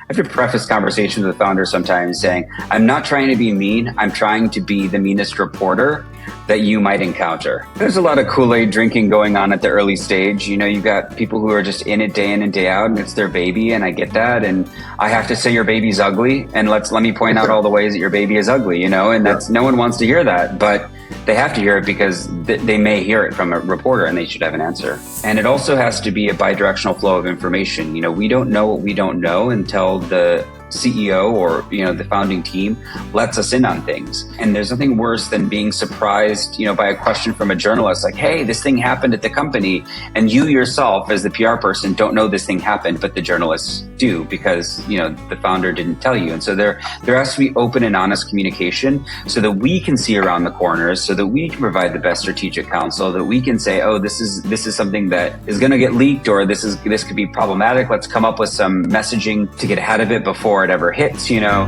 I have to preface conversations with founders sometimes saying, I'm not trying to be mean. I'm trying to be the meanest reporter that you might encounter. There's a lot of Kool-Aid drinking going on at the early stage. You've got people who are just in it day in and day out, and it's their baby, and I get that. And I have to say your baby's ugly, and let me point out all the ways that your baby is ugly, and that's no one wants to hear that, but they have to hear it because they may hear it from a reporter and they should have an answer. And it also has to be a bidirectional flow of information. We don't know what we don't know until the CEO or the founding team lets us in on things. And there's nothing worse than being surprised by a question from a journalist like, hey, this thing happened at the company, and you yourself as the PR person don't know this thing happened, but the journalists do because the founder didn't tell you. And so there has to be open and honest communication so that we can see around the corners, so that we can provide the best strategic counsel, that we can say, oh, this is something that is going to get leaked, or this could be problematic. Let's come up with some messaging to get ahead of it before it ever hits, Hello,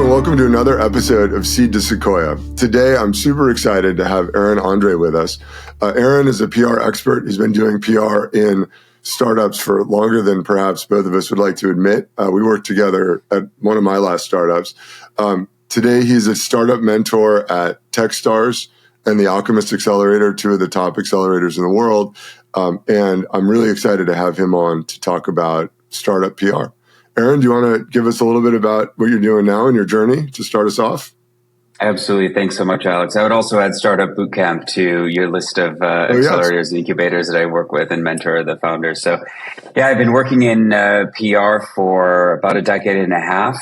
and welcome to another episode of Seed to Sequoia. Today, I'm super excited to have Aaron Endré with us. Aaron is a PR expert. He's been doing PR in startups for longer than perhaps both of us would like to admit. We worked together at one of my last startups. Today, he's a startup mentor at Techstars and the Alchemist Accelerator, two of the top accelerators in the world. And I'm really excited to have him on to talk about startup PR. Aaron, do you want to give us a little bit about what you're doing now in your journey to start us off? Absolutely. Thanks so much, Alex. I would also add Startup Bootcamp to your list of accelerators and incubators that I work with and mentor the founders. So, I've been working in PR for about a decade and a half.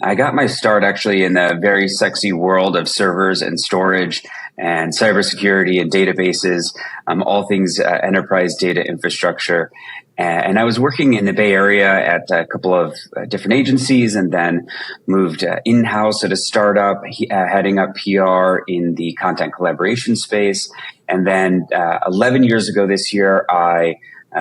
I got my start actually in the very sexy world of servers and storage and cybersecurity and databases, all things enterprise data infrastructure. And I was working in the Bay Area at a couple of different agencies, and then moved in-house at a startup, heading up PR in the content collaboration space. And then 11 years ago this year, I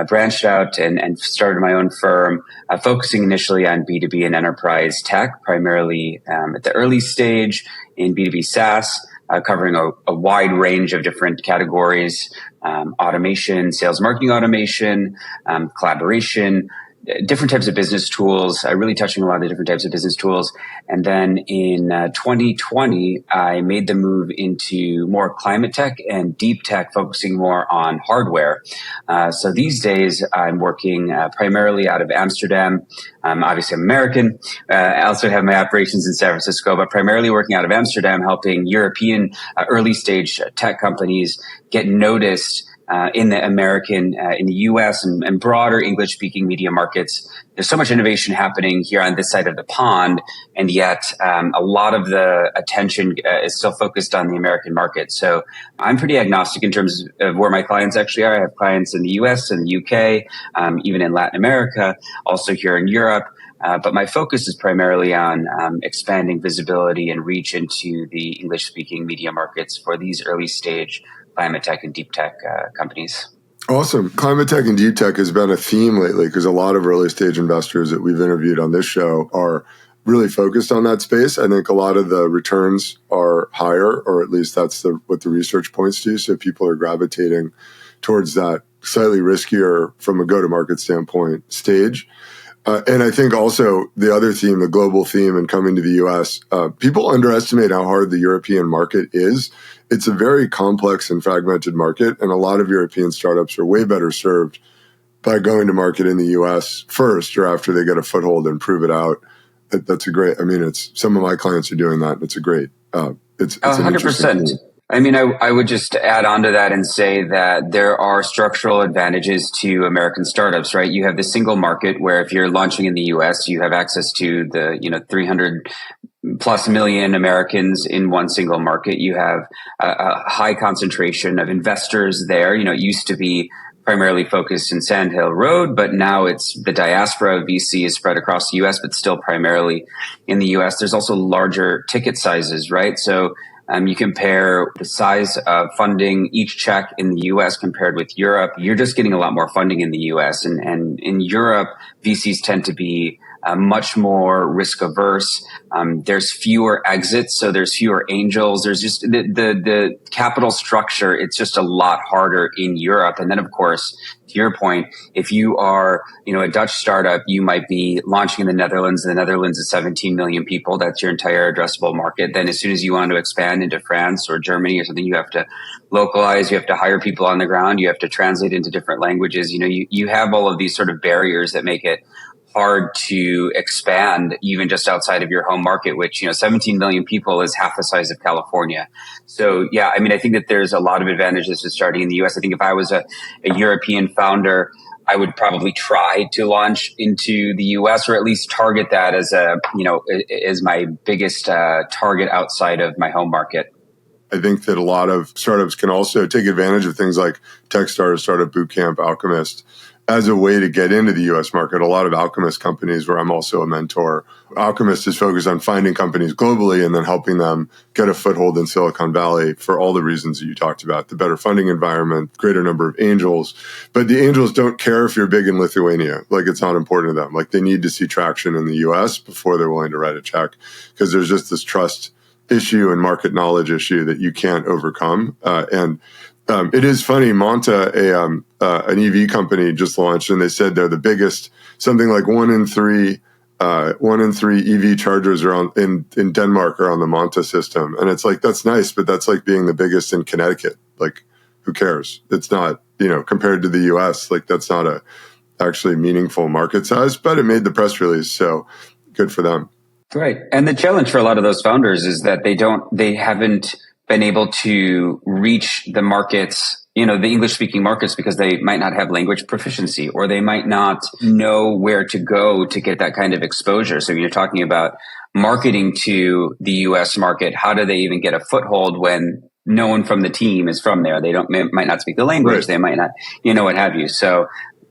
branched out and started my own firm, focusing initially on B2B and enterprise tech, primarily at the early stage in B2B SaaS, covering a wide range of different categories, automation, sales marketing automation, collaboration, different types of business tools, really touching a lot of different types of business tools. And then in 2020, I made the move into more climate tech and deep tech, focusing more on hardware. So these days, I'm working primarily out of Amsterdam. Obviously, I'm American. I also have my operations in San Francisco, but primarily working out of Amsterdam, helping European early stage tech companies get noticed in the American, in the US and broader English speaking media markets. There's so much innovation happening here on this side of the pond, and yet a lot of the attention is still focused on the American market. So I'm pretty agnostic in terms of where my clients actually are. I have clients in the US and the UK, even in Latin America, also here in Europe. But my focus is primarily on expanding visibility and reach into the English speaking media markets for these early stage climate tech and deep tech companies. Awesome. Climate tech and deep tech has been a theme lately because a lot of early stage investors that we've interviewed on this show are really focused on that space. I think a lot of the returns are higher, or at least that's what the research points to. So people are gravitating towards that slightly riskier from a go-to-market standpoint stage. And I think also the other theme, the global theme in coming to the US, people underestimate how hard the European market is. It's a very complex and fragmented market, and a lot of European startups are way better served by going to market in the US first or after they get a foothold and prove it out. That's a great, it's some of my clients are doing that. And it's a great, it's 100%. I would just add on to that and say that there are structural advantages to American startups, right? You have the single market where if you're launching in the US, you have access to the, 300 plus million Americans in one single market. You have a high concentration of investors there. It used to be primarily focused in Sand Hill Road, but now it's the diaspora of VC is spread across the US, but still primarily in the US. There's also larger ticket sizes, right? So you compare the size of funding each check in the US compared with Europe, you're just getting a lot more funding in the US. And in Europe, VCs tend to be much more risk averse. There's fewer exits, so there's fewer angels. There's just the capital structure. It's just a lot harder in Europe. And then, of course, to your point, if you are, a Dutch startup, you might be launching in the Netherlands. The Netherlands is 17 million people. That's your entire addressable market. Then as soon as you want to expand into France or Germany or something, you have to localize, you have to hire people on the ground, you have to translate into different languages. You have all of these sort of barriers that make it hard to expand even just outside of your home market, which, 17 million people is half the size of California. So yeah, I think that there's a lot of advantages to starting in the US. I think if I was a European founder, I would probably try to launch into the US, or at least target that as as my biggest target outside of my home market. I think that a lot of startups can also take advantage of things like Techstars, Startup Bootcamp, Alchemist as a way to get into the US market. A lot of Alchemist companies, where I'm also a mentor, Alchemist is focused on finding companies globally and then helping them get a foothold in Silicon Valley for all the reasons that you talked about: the better funding environment, greater number of angels. But the angels don't care if you're big in Lithuania. Like, it's not important to them. Like, they need to see traction in the US before they're willing to write a check, because there's just this trust issue and market knowledge issue that you can't overcome. It is funny. Monta, an EV company, just launched, and they said they're the biggest. Something like one in three EV chargers are in Denmark are on the Monta system, and it's like, that's nice, but that's like being the biggest in Connecticut. Like, who cares? It's not, compared to the US, like, that's not a actually meaningful market size, but it made the press release, so good for them. Right. And the challenge for a lot of those founders is that they haven't been able to reach the markets, the English speaking markets, because they might not have language proficiency, or they might not know where to go to get that kind of exposure. So you're talking about marketing to the US market. How do they even get a foothold when no one from the team is from there? They might not speak the language. Right. They might not, what have you. So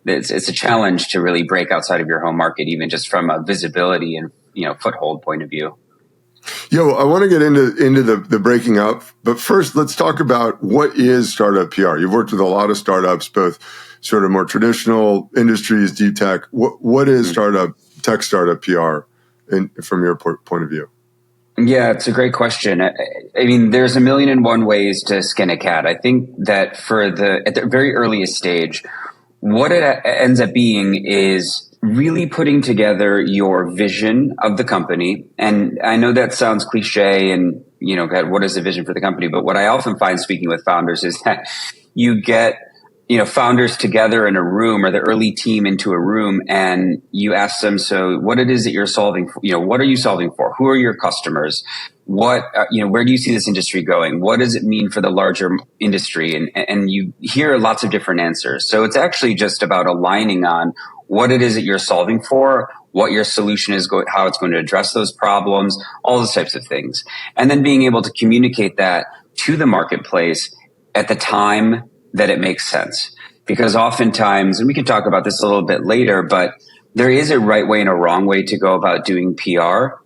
it's a challenge to really break outside of your home market, even just from a visibility and foothold point of view. Yeah, well, I want to get into the breaking up, but first let's talk about what is startup PR. You've worked with a lot of startups, both sort of more traditional industries, deep tech. What is startup PR from your point of view? Yeah, it's a great question. I mean, there's a million and one ways to skin a cat. I think that at the very earliest stage, what it ends up being is really putting together your vision of the company. And I know that sounds cliche and, what is the vision for the company? But what I often find speaking with founders is that you get, founders together in a room, or the early team into a room, and you ask them, so what it is that you're solving for, what are you solving for? Who are your customers? What, where do you see this industry going? What does it mean for the larger industry? And you hear lots of different answers. So it's actually just about aligning on what it is that you're solving for, what your solution is, how it's going to address those problems, all those types of things. And then being able to communicate that to the marketplace at the time that it makes sense. Because oftentimes, and we can talk about this a little bit later, but there is a right way and a wrong way to go about doing PR.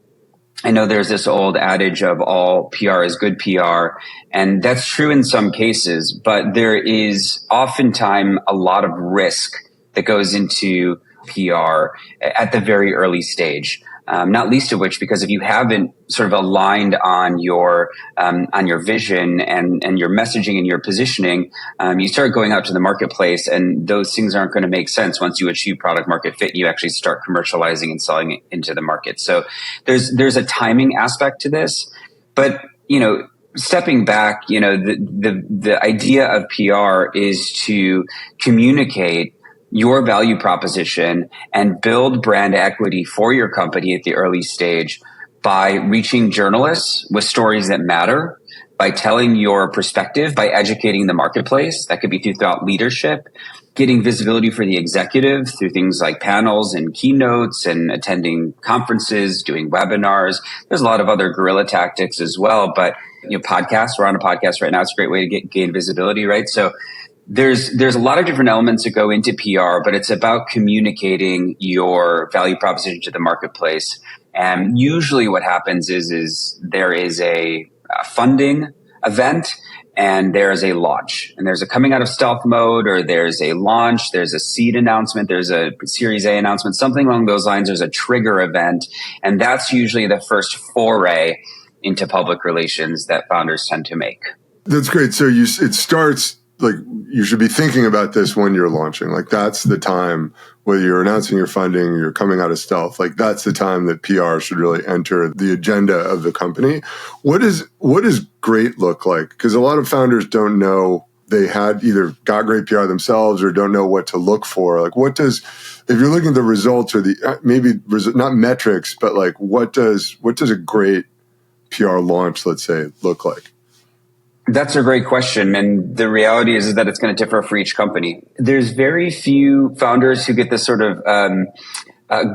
I know there's this old adage of all PR is good PR, and that's true in some cases, but there is oftentimes a lot of risk that goes into PR at the very early stage. Not least of which, because if you haven't sort of aligned on your vision and your messaging and your positioning, you start going out to the marketplace, and those things aren't going to make sense once you achieve product market fit. You actually start commercializing and selling it into the market. So there's a timing aspect to this, but stepping back, the idea of PR is to communicate your value proposition and build brand equity for your company at the early stage by reaching journalists with stories that matter, by telling your perspective, by educating the marketplace. That could be through thought leadership, getting visibility for the executive through things like panels and keynotes and attending conferences, doing webinars. There's a lot of other guerrilla tactics as well, but podcasts, we're on a podcast right now. It's a great way to gain visibility, right? So there's a lot of different elements that go into PR, but it's about communicating your value proposition to the marketplace. And usually what happens is there is a funding event and there's a launch, and there's a coming out of stealth mode, or there's a launch, there's a seed announcement, there's a Series A announcement, something along those lines. There's a trigger event, and that's usually the first foray into public relations that founders tend to make. That's great. So it starts like you should be thinking about this when you're launching. Like that's the time, whether you're announcing your funding, you're coming out of stealth, like that's the time that PR should really enter the agenda of the company. What does great look like? Because a lot of founders don't know they had either got great PR themselves or don't know what to look for. Like if you're looking at the results or not metrics, but like what does a great PR launch, let's say, look like? That's a great question. And the reality is that it's going to differ for each company. There's very few founders who get this sort of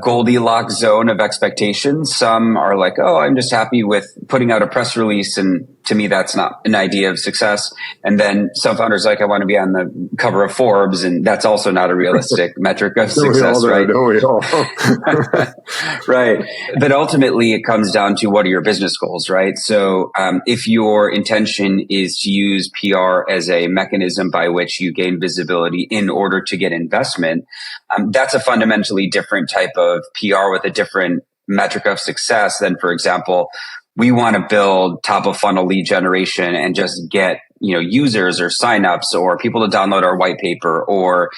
Goldilocks zone of expectations. Some are like, oh, I'm just happy with putting out a press release. And to me, that's not an idea of success. And then some founders like, I want to be on the cover of Forbes. And that's also not a realistic metric of success, right? Don't we all? Right. But ultimately, it comes down to what are your business goals, right? So if your intention is to use PR as a mechanism by which you gain visibility in order to get investment, that's a fundamentally different type of PR with a different metric of success than, for example, we want to build top of funnel lead generation and just get, users or signups or people to download our white paper or,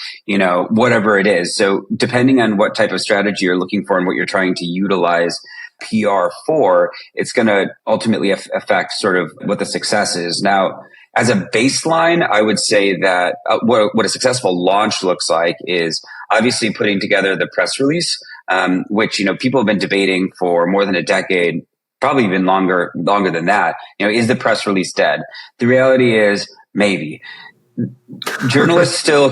whatever it is. So depending on what type of strategy you're looking for and what you're trying to utilize PR for, it's going to ultimately affect sort of what the success is. Now, as a baseline, I would say that what a successful launch looks like is obviously putting together the press release, which, people have been debating for more than a decade, probably even longer than that. Is the press release dead? The reality is maybe. Journalists still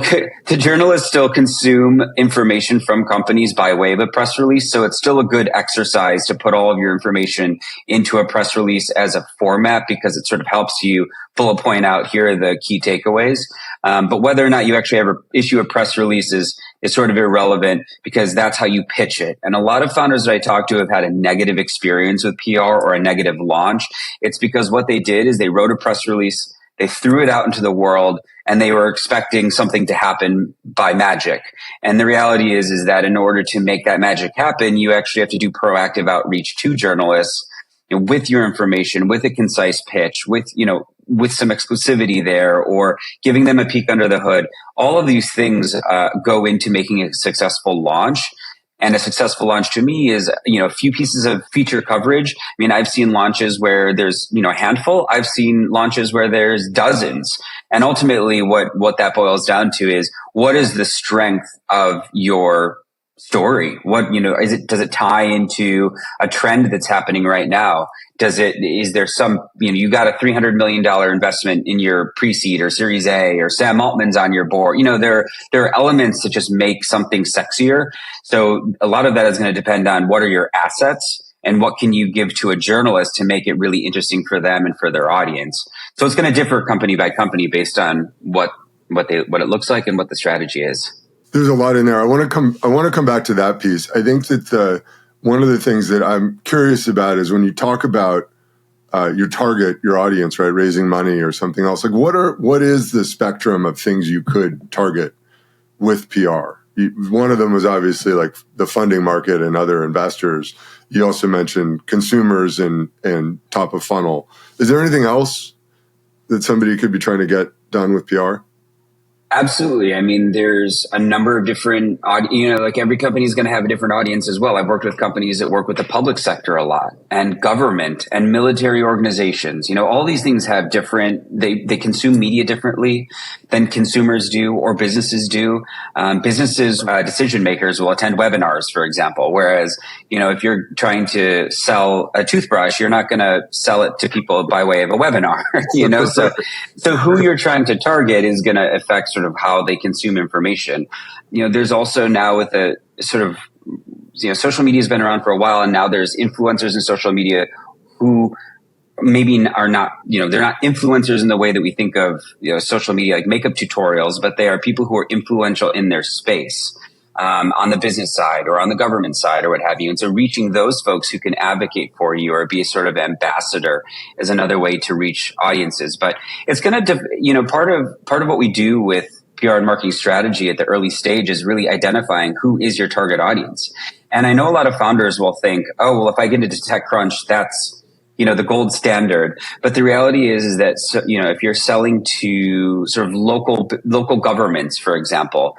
consume information from companies by way of a press release. So it's still a good exercise to put all of your information into a press release as a format because it sort of helps you bullet point out here are the key takeaways. But whether or not you actually ever issue a press release is sort of irrelevant because that's how you pitch it. And a lot of founders that I talk to have had a negative experience with PR or a negative launch. It's because what they did is they wrote a press release, they threw it out into the world, and they were expecting something to happen by magic. And the reality is that in order to make that magic happen, you actually have to do proactive outreach to journalists with your information, with a concise pitch, with some exclusivity there, or giving them a peek under the hood. All of these things go into making a successful launch. And a successful launch to me is, a few pieces of feature coverage. I mean, I've seen launches where there's, a handful. I've seen launches where there's dozens. And ultimately what that boils down to is what is the strength of your story? Does it tie into a trend that's happening right now? Is there some, you got a $300 million investment in your pre-seed or Series A, or Sam Altman's on your board. There are elements that just make something sexier. So a lot of that is going to depend on what are your assets and what can you give to a journalist to make it really interesting for them and for their audience. So it's going to differ company by company based on what it looks like and what the strategy is. There's a lot in there. I want to come back to that piece. I think that one of the things that I'm curious about is when you talk about your target, your audience, right, raising money or something else. Like, what is the spectrum of things you could target with PR? One of them was obviously like the funding market and other investors. You also mentioned consumers and top of funnel. Is there anything else that somebody could be trying to get done with PR? Absolutely. I mean, there's a number of different, like every company is going to have a different audience as well. I've worked with companies that work with the public sector a lot, and government and military organizations. All these things have different, they consume media differently than consumers do or businesses do. Businesses, decision makers will attend webinars, for example, whereas, if you're trying to sell a toothbrush, you're not going to sell it to people by way of a webinar, So who you're trying to target is going to affect sort of how they consume information. There's also now with a sort of, social media has been around for a while, and now there's influencers in social media who maybe are not, they're not influencers in the way that we think of, social media, like makeup tutorials, but they are people who are influential in their space. on the business side or on the government side or what have you. And so reaching those folks who can advocate for you or be a sort of ambassador is another way to reach audiences. But it's going to, part of what we do with PR and marketing strategy at the early stage is really identifying who is your target audience. And I know a lot of founders will think, oh, well, if I get into TechCrunch, that's, the gold standard. But the reality is that, if you're selling to sort of local governments, for example,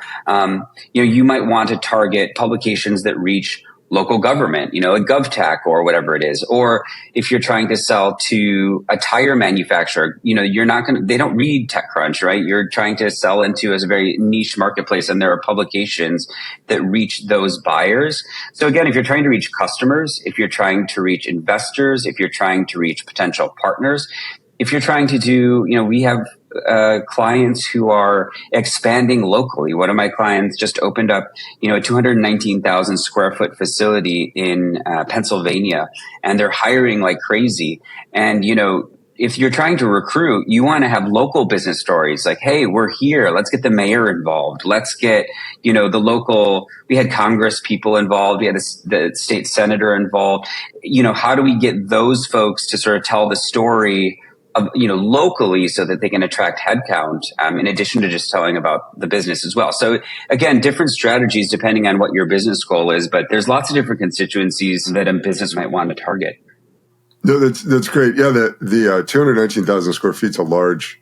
you might want to target publications that reach local government, a GovTech or whatever it is. Or if you're trying to sell to a tire manufacturer, they don't read TechCrunch, right? You're trying to sell into a very niche marketplace, and there are publications that reach those buyers. So again, if you're trying to reach customers, if you're trying to reach investors, if you're trying to reach potential partners, if you're trying to do, we have clients who are expanding locally. One of my clients just opened up, a 219,000 square foot facility in Pennsylvania, and they're hiring like crazy. And, if you're trying to recruit, you want to have local business stories like, hey, we're here. Let's get the mayor involved. Let's get, we had Congress people involved. We had the state senator involved. How do we get those folks to sort of tell the story locally so that they can attract headcount, in addition to just telling about the business as well. So again, different strategies depending on what your business goal is, but there's lots of different constituencies that a business might want to target. No, that's great. Yeah, the 219,000 square feet is a large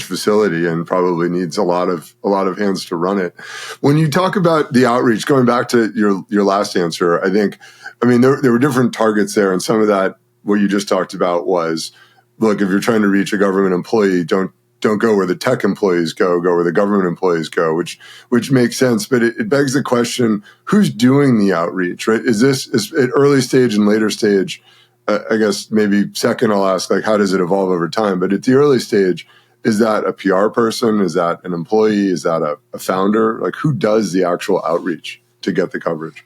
facility and probably needs a lot of hands to run it. When you talk about the outreach, going back to your last answer, there were different targets there, and some of that what you just talked about was, look, if you're trying to reach a government employee, don't go where the tech employees go where the government employees go, which makes sense. But it begs the question, who's doing the outreach, right? Is at early stage and later stage? I guess maybe second I'll ask, like, how does it evolve over time? But at the early stage, is that a PR person? Is that an employee? Is that a founder? Like, who does the actual outreach to get the coverage?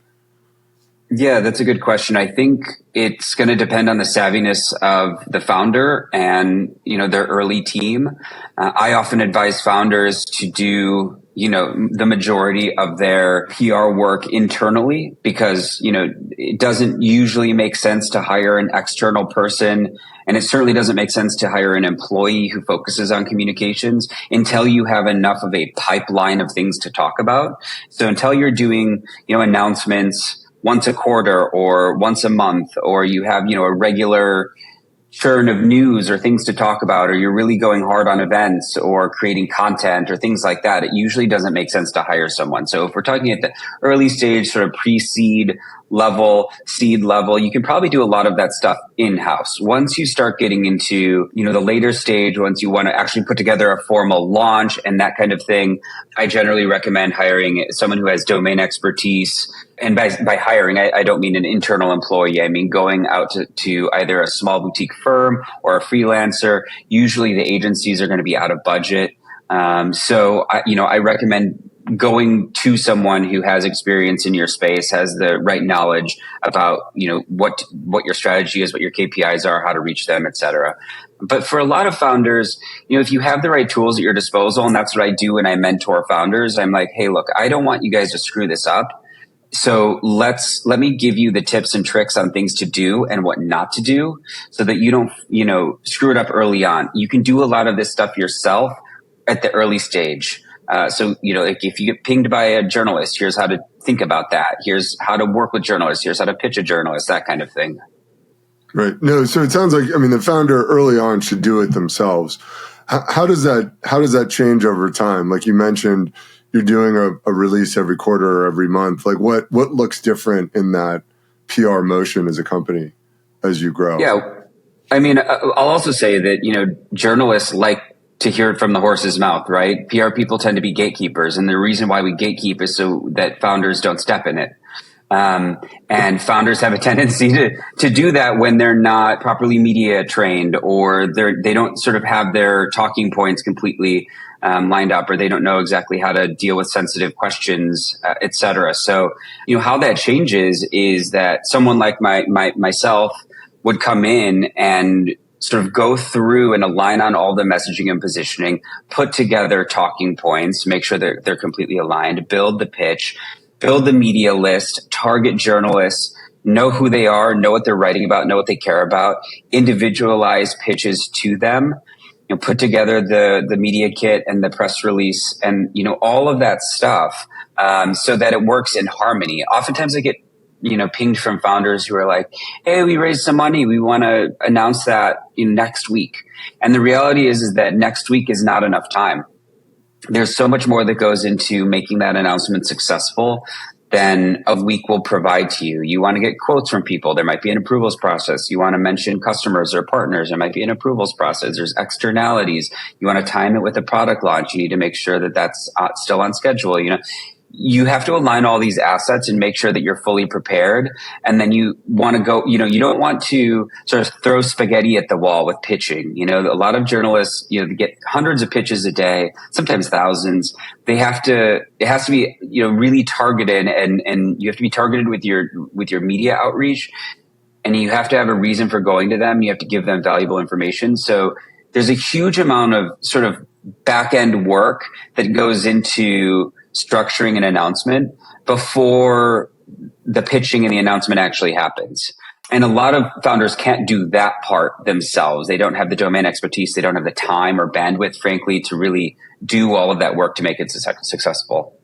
Yeah, that's a good question. I think it's going to depend on the savviness of the founder and, their early team. I often advise founders to do, the majority of their PR work internally because, it doesn't usually make sense to hire an external person. And it certainly doesn't make sense to hire an employee who focuses on communications until you have enough of a pipeline of things to talk about. So until you're doing, announcements once a quarter or once a month, or you have, a regular churn of news or things to talk about, or you're really going hard on events or creating content or things like that, it usually doesn't make sense to hire someone. So if we're talking at the early stage, sort of pre-seed level, seed level, you can probably do a lot of that stuff in-house. Once you start getting into, the later stage, once you want to actually put together a formal launch and that kind of thing, I generally recommend hiring someone who has domain expertise. And by hiring, I don't mean an internal employee. I mean going out to either a small boutique firm or a freelancer. Usually the agencies are going to be out of budget. So I recommend going to someone who has experience in your space, has the right knowledge about, what your strategy is, what your KPIs are, how to reach them, et cetera. But for a lot of founders, if you have the right tools at your disposal, and that's what I do when I mentor founders, I'm like, hey, look, I don't want you guys to screw this up. So let me give you the tips and tricks on things to do and what not to do so that you don't, screw it up early on. You can do a lot of this stuff yourself at the early stage. So if you get pinged by a journalist, here's how to think about that. Here's how to work with journalists. Here's how to pitch a journalist, that kind of thing. Right. No, so it sounds like, the founder early on should do it themselves. How does that change over time? Like you mentioned, you're doing a release every quarter or every month. Like what looks different in that PR motion as a company as you grow? Yeah. I'll also say that, journalists like to hear it from the horse's mouth, right? PR people tend to be gatekeepers. And the reason why we gatekeep is so that founders don't step in it. And founders have a tendency to do that when they're not properly media trained, or they don't sort of have their talking points completely lined up, or they don't know exactly how to deal with sensitive questions, et cetera. So, how that changes is that someone like myself would come in and sort of go through and align on all the messaging and positioning, put together talking points, make sure that they're completely aligned, build the pitch, build the media list, target journalists, know who they are, know what they're writing about, know what they care about, individualize pitches to them, put together the media kit and the press release and, all of that stuff, so that it works in harmony. Oftentimes I get, pinged from founders who are like, hey, we raised some money. We want to announce that next week. And the reality is that next week is not enough time. There's so much more that goes into making that announcement successful than a week will provide to you. You want to get quotes from people. There might be an approvals process. You want to mention customers or partners. There might be an approvals process. There's externalities. You want to time it with a product launch. You need to make sure that that's still on schedule. You have to align all these assets and make sure that you're fully prepared. And then you want to go, you don't want to sort of throw spaghetti at the wall with pitching. A lot of journalists, they get hundreds of pitches a day, sometimes thousands. It has to be, really targeted, and you have to be targeted with your media outreach. And you have to have a reason for going to them. You have to give them valuable information. So there's a huge amount of sort of back end work that goes into structuring an announcement before the pitching and the announcement actually happens. And a lot of founders can't do that part themselves. They don't have the domain expertise. They don't have the time or bandwidth, frankly, to really do all of that work to make it successful.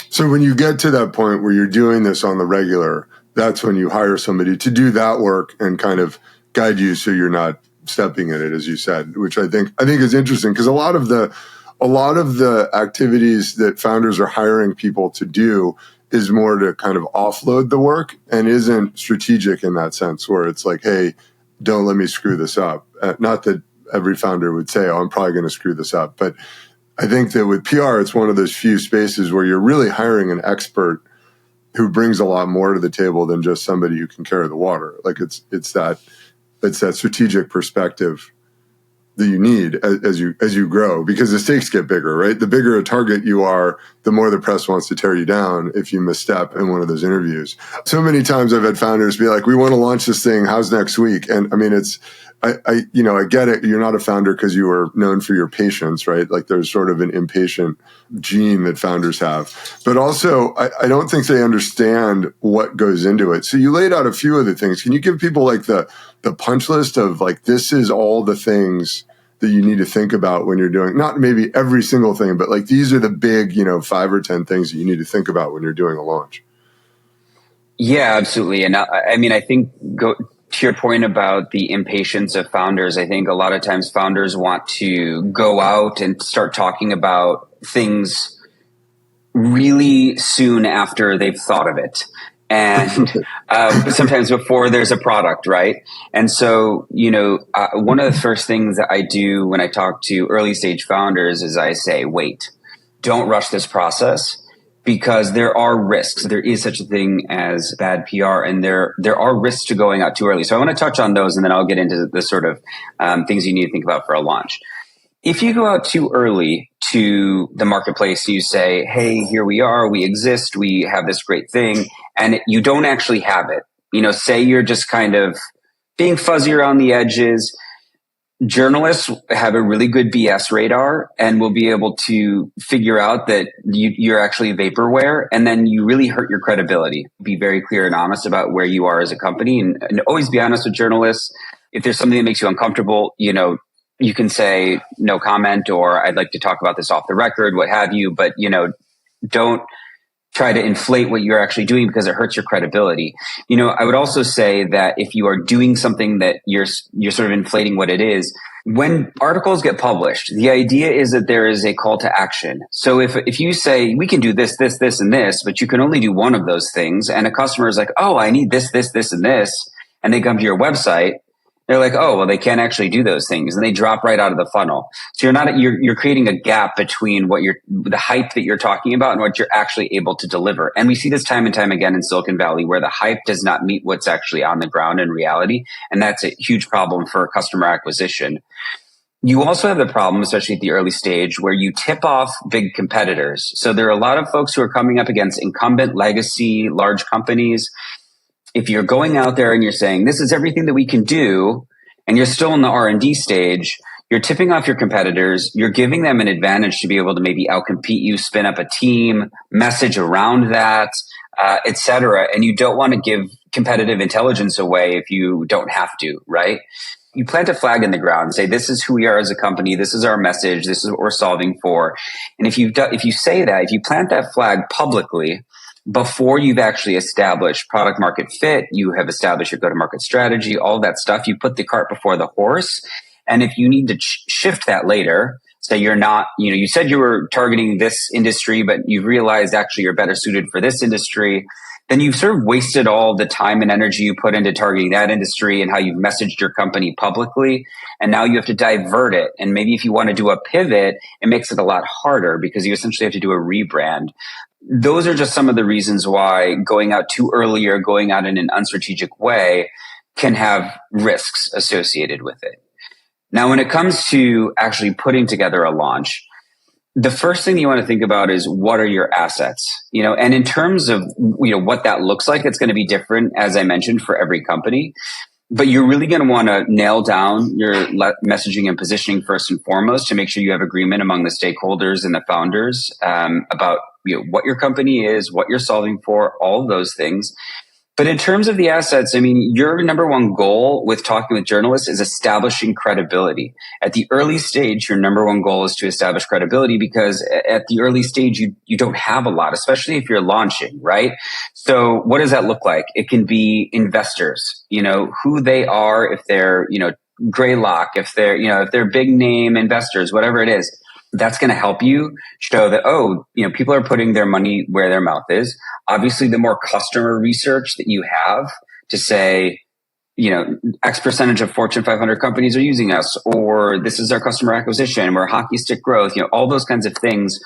So when you get to that point where you're doing this on the regular, that's when you hire somebody to do that work and kind of guide you so you're not stepping in it, as you said, which I think is interesting, because a lot of the activities that founders are hiring people to do is more to kind of offload the work and isn't strategic in that sense, where it's like, hey, don't let me screw this up. Not that every founder would say, oh, I'm probably going to screw this up. But I think that with PR, it's one of those few spaces where you're really hiring an expert who brings a lot more to the table than just somebody who can carry the water. Like it's that strategic perspective that you need as you grow, because the stakes get bigger, right? The bigger a target you are, the more the press wants to tear you down if you misstep in one of those interviews. So many times I've had founders be like, we want to launch this thing. How's next week? And I mean, I get it. You're not a founder because you are known for your patience, right? Like there's sort of an impatient gene that founders have, but also I don't think they understand what goes into it. So you laid out a few of the things. Can you give people like the punch list of like, this is all the things that you need to think about when you're doing, not maybe every single thing, but like these are the big, 5 or 10 things that you need to think about when you're doing a launch? Yeah, absolutely. And I think to your point about the impatience of founders, I think a lot of times founders want to go out and start talking about things really soon after they've thought of it. And sometimes before there's a product, right? And so, one of the first things that I do when I talk to early stage founders is I say, wait, don't rush this process, because there are risks. There is such a thing as bad PR, and there are risks to going out too early. So I want to touch on those, and then I'll get into the sort of things you need to think about for a launch. If you go out too early to the marketplace, you say, hey, here we are, we exist, we have this great thing, and you don't actually have it. Say you're just kind of being fuzzy around the edges. Journalists have a really good BS radar and will be able to figure out that you're actually vaporware, and then you really hurt your credibility. Be very clear and honest about where you are as a company, and always be honest with journalists. If there's something that makes you uncomfortable, you can say no comment, or I'd like to talk about this off the record, what have you, but don't try to inflate what you're actually doing, because it hurts your credibility. I would also say that if you are doing something that you're sort of inflating what it is, when articles get published, the idea is that there is a call to action. So if you say we can do this, this, this, and this, but you can only do one of those things, and a customer is like, oh, I need this, this, this, and this, and they come to your website, they're like, oh, well, they can't actually do those things, and they drop right out of the funnel. So you're creating a gap between the hype that you're talking about and what you're actually able to deliver. And we see this time and time again in Silicon Valley, where the hype does not meet what's actually on the ground in reality. And that's a huge problem for customer acquisition. You also have the problem, especially at the early stage, where you tip off big competitors. So there are a lot of folks who are coming up against incumbent legacy large companies. If you're going out there and you're saying, this is everything that we can do, and you're still in the R&D stage, you're tipping off your competitors. You're giving them an advantage to be able to maybe outcompete you, spin up a team, message around that, et cetera. And you don't want to give competitive intelligence away if you don't have to, right? You plant a flag in the ground and say, this is who we are as a company. This is our message. This is what we're solving for. And if you say that, if you plant that flag publicly before you've actually established product market fit, you have established your go-to-market strategy, all that stuff, you put the cart before the horse. And if you need to shift that later, say you're not, you said you were targeting this industry, but you've realized actually you're better suited for this industry, then you've sort of wasted all the time and energy you put into targeting that industry and how you've messaged your company publicly. And now you have to divert it. And maybe if you want to do a pivot, it makes it a lot harder because you essentially have to do a rebrand. Those are just some of the reasons why going out too early or going out in an unstrategic way can have risks associated with it. Now, when it comes to actually putting together a launch, the first thing you want to think about is what are your assets, and in terms of, what that looks like, it's going to be different, as I mentioned, for every company. But you're really going to want to nail down your messaging and positioning first and foremost to make sure you have agreement among the stakeholders and the founders about what your company is, what you're solving for, all of those things. But in terms of the assets, your number one goal with talking with journalists is establishing credibility. At the early stage, your number one goal is to establish credibility because at the early stage, you don't have a lot, especially if you're launching, right? So what does that look like? It can be investors, who they are, if they're, Greylock, if they're big name investors, whatever it is. That's going to help you show that, people are putting their money where their mouth is. Obviously, the more customer research that you have to say, X percentage of Fortune 500 companies are using us, or this is our customer acquisition, we're hockey stick growth, all those kinds of things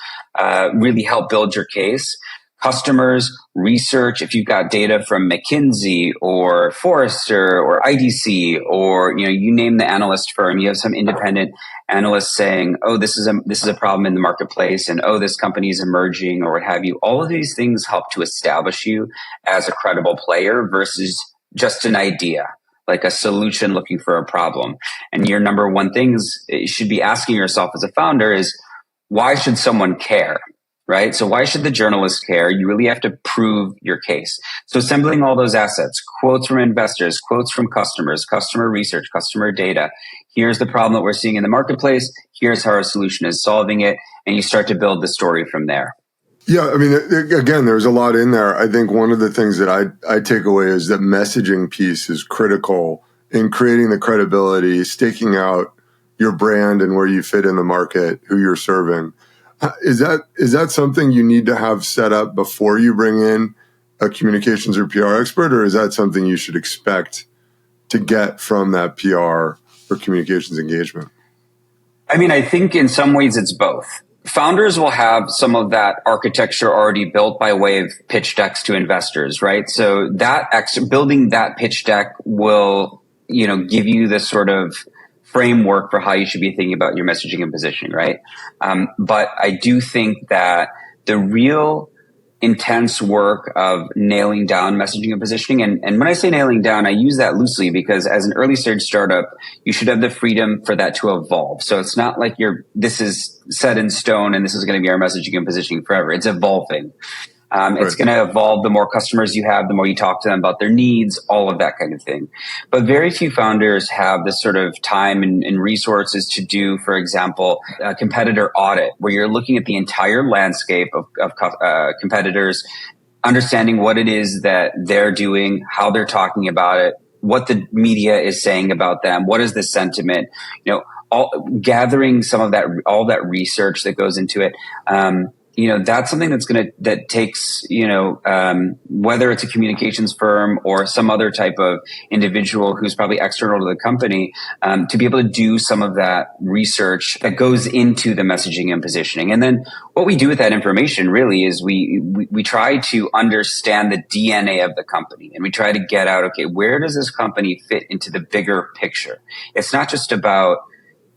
really help build your case. Customers, research, if you've got data from McKinsey or Forrester or IDC or, you name the analyst firm, you have some independent analysts saying, this is a problem in the marketplace and, this company is emerging or what have you. All of these things help to establish you as a credible player versus just an idea, like a solution looking for a problem. And your number one things you should be asking yourself as a founder is, why should someone care? Right? So why should the journalist care? You really have to prove your case. So assembling all those assets, quotes from investors, quotes from customers, customer research, customer data. Here's the problem that we're seeing in the marketplace. Here's how our solution is solving it. And you start to build the story from there. Yeah, again, there's a lot in there. I think one of the things that I take away is that messaging piece is critical in creating the credibility, staking out your brand and where you fit in the market, who you're serving. Is that something you need to have set up before you bring in a communications or PR expert, or is that something you should expect to get from that PR or communications engagement? I think in some ways it's both. Founders will have some of that architecture already built by way of pitch decks to investors, right? So building that pitch deck will, give you this sort of framework for how you should be thinking about your messaging and positioning, right? But I do think that the real intense work of nailing down messaging and positioning, and when I say nailing down, I use that loosely because as an early stage startup, you should have the freedom for that to evolve. So it's not like this is set in stone and this is going to be our messaging and positioning forever. It's evolving. It's going to evolve the more customers you have, the more you talk to them about their needs, all of that kind of thing. But very few founders have this sort of time and resources to do, for example, a competitor audit where you're looking at the entire landscape of competitors, understanding what it is that they're doing, how they're talking about it, what the media is saying about them, what is the sentiment, gathering some of that, all that research that goes into it. That's something that takes, whether it's a communications firm or some other type of individual who's probably external to the company, to be able to do some of that research that goes into the messaging and positioning. And then what we do with that information really is we try to understand the DNA of the company and we try to get out, okay, where does this company fit into the bigger picture? It's not just about,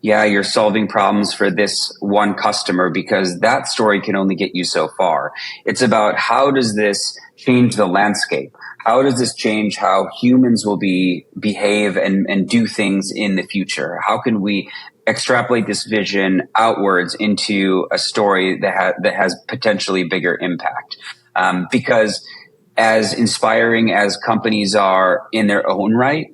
you're solving problems for this one customer because that story can only get you so far. It's about how does this change the landscape? How does this change how humans will behave and do things in the future? How can we extrapolate this vision outwards into a story that has potentially bigger impact? Because as inspiring as companies are in their own right,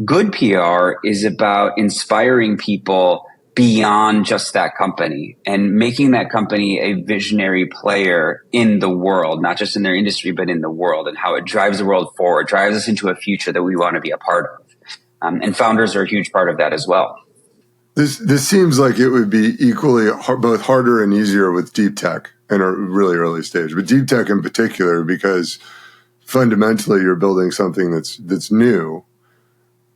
good PR is about inspiring people beyond just that company and making that company a visionary player in the world, not just in their industry, but in the world, and how it drives the world forward, drives us into a future that we want to be a part of. And founders are a huge part of that as well. This seems like it would be equally both harder and easier with deep tech in a really early stage, but deep tech in particular, because fundamentally you're building something that's new.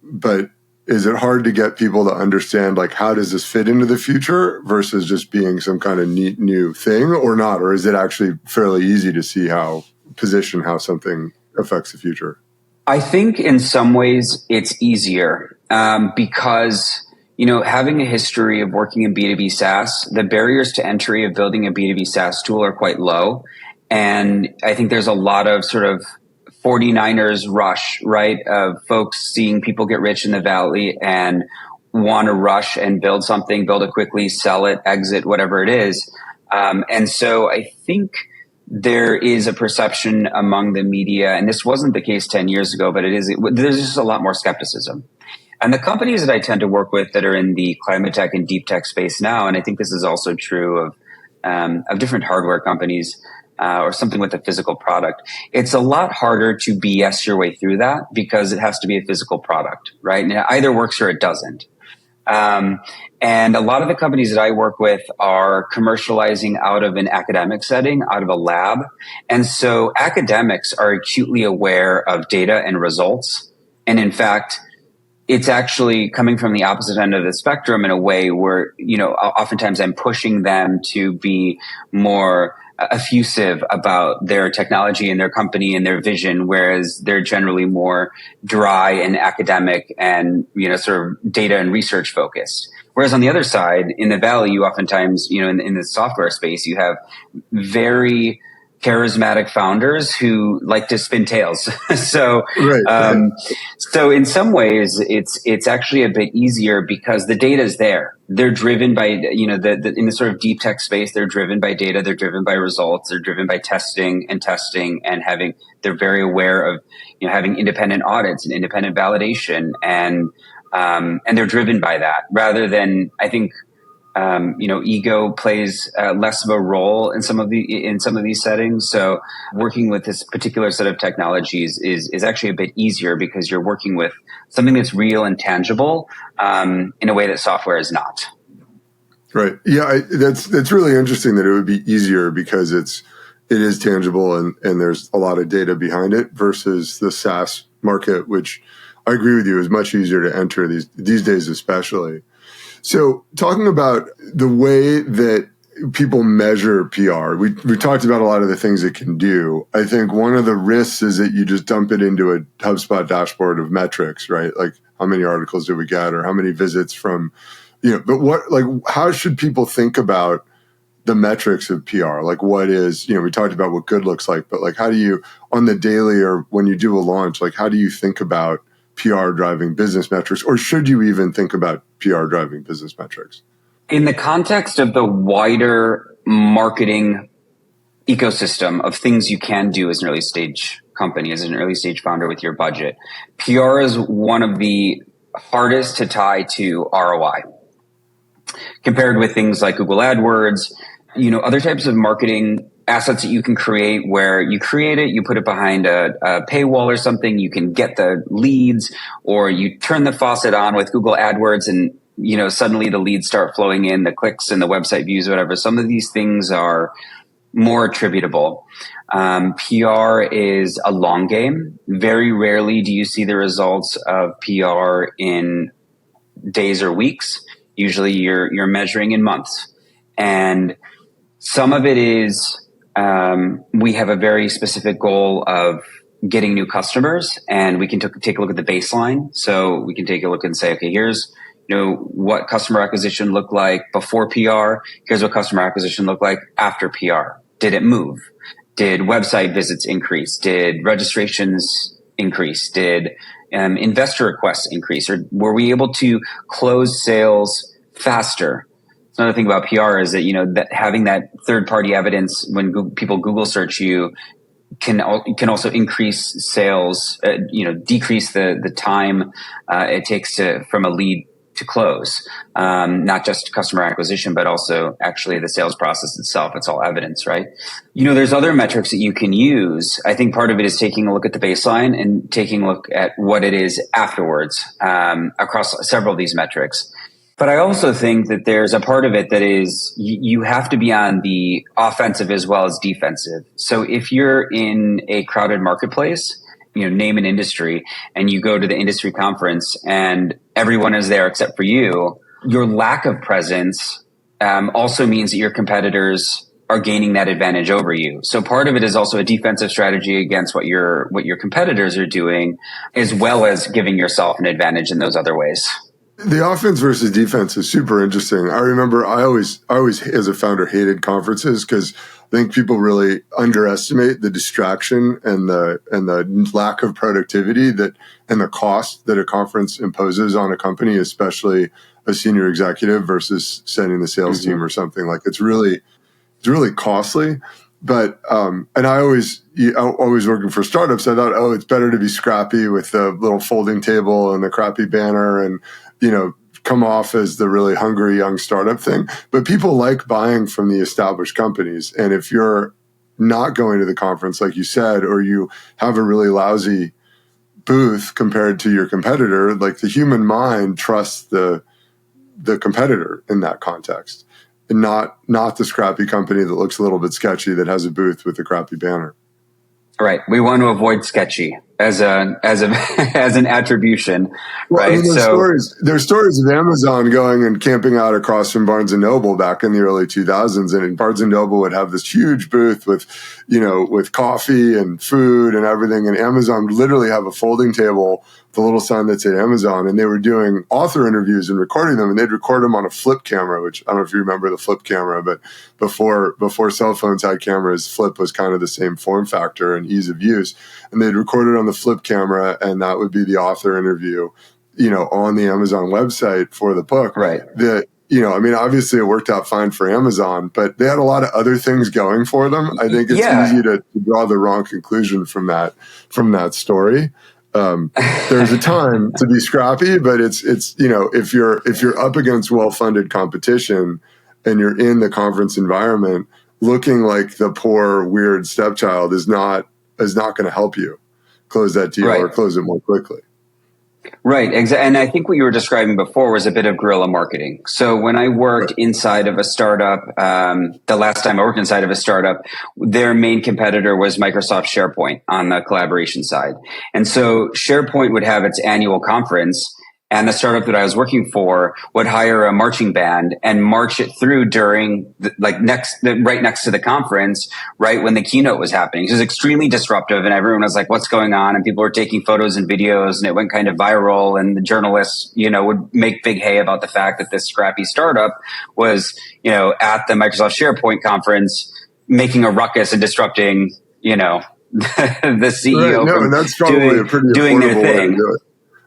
But is it hard to get people to understand, like, how does this fit into the future versus just being some kind of neat new thing, or not? Or is it actually fairly easy to see how something affects the future? I think in some ways it's easier because, having a history of working in B2B SaaS, the barriers to entry of building a B2B SaaS tool are quite low. And I think there's a lot of sort of 49ers rush, right? Of folks seeing people get rich in the valley and want to rush and build something, build it quickly, sell it, exit, whatever it is. And so I think there is a perception among the media, and this wasn't the case 10 years ago, but there's just a lot more skepticism. And the companies that I tend to work with that are in the climate tech and deep tech space now, and I think this is also true of different hardware companies, or something with a physical product, it's a lot harder to BS your way through that because it has to be a physical product, right? And it either works or it doesn't. And a lot of the companies that I work with are commercializing out of an academic setting, out of a lab. And so academics are acutely aware of data and results. And in fact, it's actually coming from the opposite end of the spectrum in a way where, oftentimes I'm pushing them to be more effusive about their technology and their company and their vision, whereas they're generally more dry and academic and, sort of data and research focused. Whereas on the other side, in the Valley, you oftentimes, in the software space, you have very charismatic founders who like to spin tales. So, right. So in some ways, it's actually a bit easier because the data is there. They're driven by, in the sort of deep tech space, they're driven by data. They're driven by results. They're driven by testing and they're very aware of, having independent audits and independent validation. And they're driven by that rather than, I think, ego plays less of a role in some of these settings. So working with this particular set of technologies is actually a bit easier because you're working with something that's real and tangible in a way that software is not. Right. Yeah, that's really interesting that it would be easier because it is tangible and there's a lot of data behind it versus the SaaS market, which I agree with you is much easier to enter these days, especially. So talking about the way that people measure PR, we talked about a lot of the things it can do. I think one of the risks is that you just dump it into a HubSpot dashboard of metrics, right? Like how many articles did we get or how many visits from, but how should people think about the metrics of PR? Like what is, we talked about what good looks like, but like how do you on the daily or when you do a launch, like how do you think about PR driving business metrics, or should you even think about PR driving business metrics? In the context of the wider marketing ecosystem of things you can do as an early stage company, as an early stage founder with your budget, PR is one of the hardest to tie to ROI compared with things like Google AdWords, other types of marketing assets that you can create where you create it, you put it behind a paywall or something, you can get the leads, or you turn the faucet on with Google AdWords and, suddenly the leads start flowing in, the clicks and the website views, whatever. Some of these things are more attributable. PR is a long game. Very rarely do you see the results of PR in days or weeks. Usually you're measuring in months. And some of it is, we have a very specific goal of getting new customers, and we can take a look at the baseline. So we can take a look and say, okay, here's, what customer acquisition looked like before PR. Here's what customer acquisition looked like after PR. Did it move? Did website visits increase? Did registrations increase? Did investor requests increase? Or were we able to close sales faster? Another thing about PR is that, that having that third party evidence when people Google search you can also increase sales, decrease the time it takes from a lead to close, not just customer acquisition, but also actually the sales process itself. It's all evidence, right? There's other metrics that you can use. I think part of it is taking a look at the baseline and taking a look at what it is afterwards, across several of these metrics. But I also think that there's a part of it that is you have to be on the offensive as well as defensive. So if you're in a crowded marketplace, name an industry, and you go to the industry conference and everyone is there except for you, your lack of presence also means that your competitors are gaining that advantage over you. So part of it is also a defensive strategy against what your competitors are doing, as well as giving yourself an advantage in those other ways. The offense versus defense is super interesting. I remember I always, as a founder, hated conferences because I think people really underestimate the distraction and the lack of productivity and the cost that a conference imposes on a company, especially a senior executive versus sending the sales team or something. Like it's really costly. But and I always working for startups, I thought, it's better to be scrappy with the little folding table and the crappy banner and come off as the really hungry young startup thing. But people like buying from the established companies. And if you're not going to the conference, like you said, or you have a really lousy booth compared to your competitor, like the human mind trusts the competitor in that context, and not the scrappy company that looks a little bit sketchy that has a booth with a crappy banner. Right. We want to avoid sketchy as an attribution. Well, right. I mean, there's stories of Amazon going and camping out across from Barnes and Noble back in the early 2000s, and Barnes and Noble would have this huge booth with coffee and food and everything, and Amazon would literally have a folding table, the little sign that said Amazon, and they were doing author interviews and recording them, and they'd record them on a flip camera, which I don't know if you remember the flip camera, but before cell phones had cameras, flip was kind of the same form factor and ease of use, and they'd record it on the flip camera, and that would be the author interview, on the Amazon website for the book. Right. Obviously it worked out fine for Amazon, but they had a lot of other things going for them. I think it's easy to draw the wrong conclusion from that story. There's a time to be scrappy, but it's if you're up against well-funded competition and you're in the conference environment, looking like the poor weird stepchild is not going to help you close that deal or close it more quickly. Right. And I think what you were describing before was a bit of guerrilla marketing. So when I worked inside of a startup, the last time I worked inside of a startup, their main competitor was Microsoft SharePoint on the collaboration side. And so SharePoint would have its annual conference, and the startup that I was working for would hire a marching band and march it through during right next to the conference, right when the keynote was happening. It was extremely disruptive, and everyone was like, what's going on? And people were taking photos and videos, and it went kind of viral, and the journalists, would make big hay about the fact that this scrappy startup was, at the Microsoft SharePoint conference making a ruckus and disrupting, the CEO and that's probably a pretty doing their thing.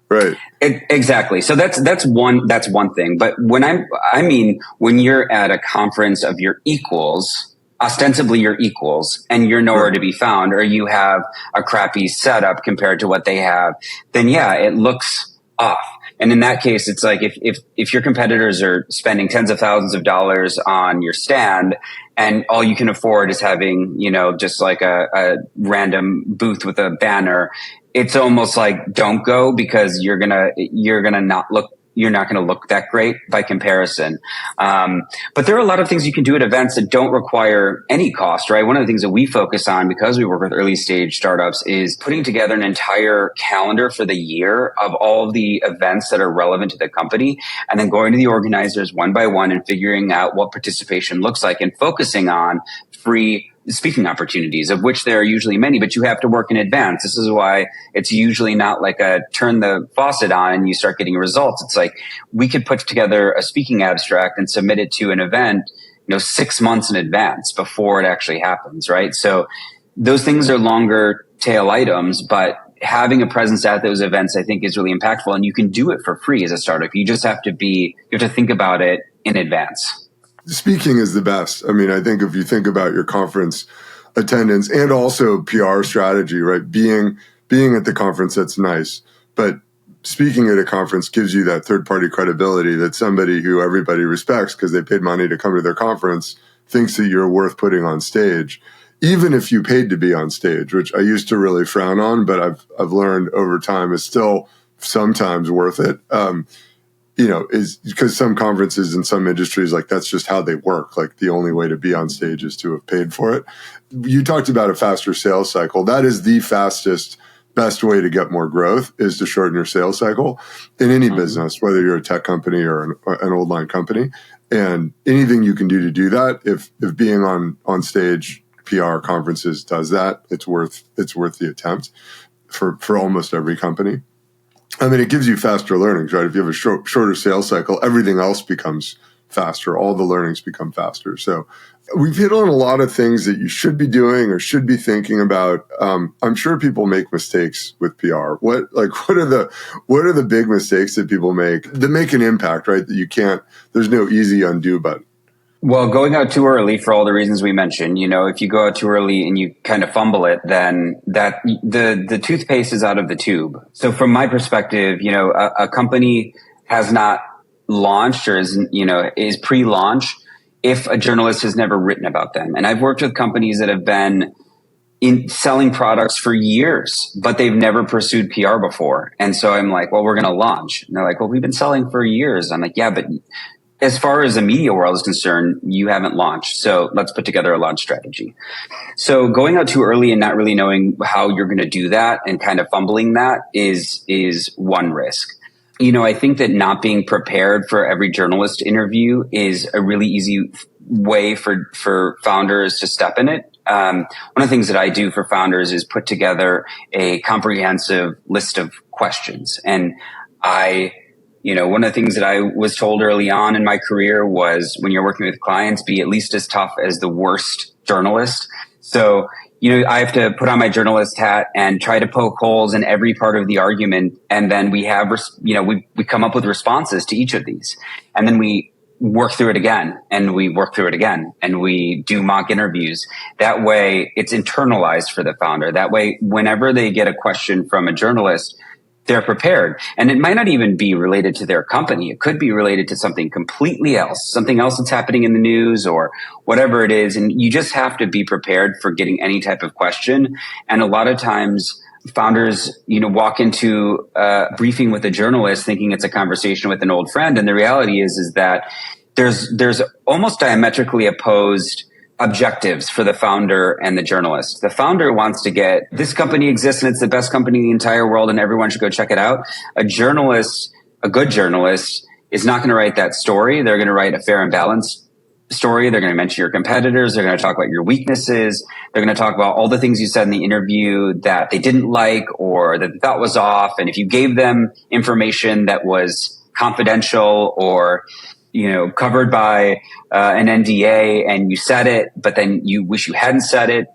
Right. Exactly. So that's one thing. But when you're at a conference of your equals, ostensibly your equals, and you're nowhere to be found, or you have a crappy setup compared to what they have, then it looks off. And in that case, it's like if your competitors are spending tens of thousands of dollars on your stand, and all you can afford is having, just like a random booth with a banner, it's almost like don't go, because you're not going to look that great by comparison. But there are a lot of things you can do at events that don't require any cost, right? One of the things that we focus on, because we work with early stage startups, is putting together an entire calendar for the year of all of the events that are relevant to the company, and then going to the organizers one by one and figuring out what participation looks like, and focusing on free speaking opportunities, of which there are usually many, but you have to work in advance. This is why it's usually not like a turn the faucet on and you start getting results. It's like we could put together a speaking abstract and submit it to an event, 6 months in advance before it actually happens, right? So those things are longer tail items, but having a presence at those events, I think, is really impactful. And you can do it for free as a startup. You just have to think about it in advance. Speaking is the best. I mean, I think if you think about your conference attendance and also PR strategy, right? Being at the conference, that's nice. But speaking at a conference gives you that third party credibility that somebody who everybody respects because they paid money to come to their conference thinks that you're worth putting on stage, even if you paid to be on stage, which I used to really frown on, but I've learned over time is still sometimes worth it. Is because some conferences in some industries, like that's just how they work. Like the only way to be on stage is to have paid for it. You talked about a faster sales cycle. That is the fastest, best way to get more growth is to shorten your sales cycle in any business, whether you're a tech company or an old line company. And anything you can do to do that, if being on stage PR conferences does that, it's worth the attempt for almost every company. I mean, it gives you faster learnings, right? If you have a shorter sales cycle, everything else becomes faster. All the learnings become faster. So we've hit on a lot of things that you should be doing or should be thinking about. I'm sure people make mistakes with PR. What are the big mistakes that people make that make an impact, right? That there's no easy undo button. Well, going out too early for all the reasons we mentioned, if you go out too early and you kind of fumble it, then the toothpaste is out of the tube. So from my perspective, a company has not launched or is pre-launch if a journalist has never written about them. And I've worked with companies that have been in selling products for years, but they've never pursued PR before. And so I'm like, well, we're going to launch. And they're like, well, we've been selling for years. I'm like, yeah, but as far as the media world is concerned, you haven't launched. So let's put together a launch strategy. So going out too early and not really knowing how you're going to do that and kind of fumbling that is one risk. I think that not being prepared for every journalist interview is a really easy way for founders to step in it. One of the things that I do for founders is put together a comprehensive list of questions. And one of the things that I was told early on in my career was when you're working with clients, be at least as tough as the worst journalist. So, I have to put on my journalist hat and try to poke holes in every part of the argument. And then we have, we come up with responses to each of these. And then we work through it again and we work through it again and we do mock interviews. That way it's internalized for the founder. That way, whenever they get a question from a journalist, they're prepared. And it might not even be related to their company. It could be related to something completely else, something else that's happening in the news or whatever it is. And you just have to be prepared for getting any type of question. And a lot of times founders, walk into a briefing with a journalist thinking it's a conversation with an old friend. And the reality is that there's almost diametrically opposed objectives for the founder and the journalist. The founder wants to get this company exists and it's the best company in the entire world and everyone should go check it out. A good journalist is not going to write that story. They're going to write a fair and balanced story. They're going to mention your competitors. They're going to talk about your weaknesses. They're going to talk about all the things you said in the interview that they didn't like or that they thought was off. And if you gave them information that was confidential or covered by an NDA and you said it, but then you wish you hadn't said it,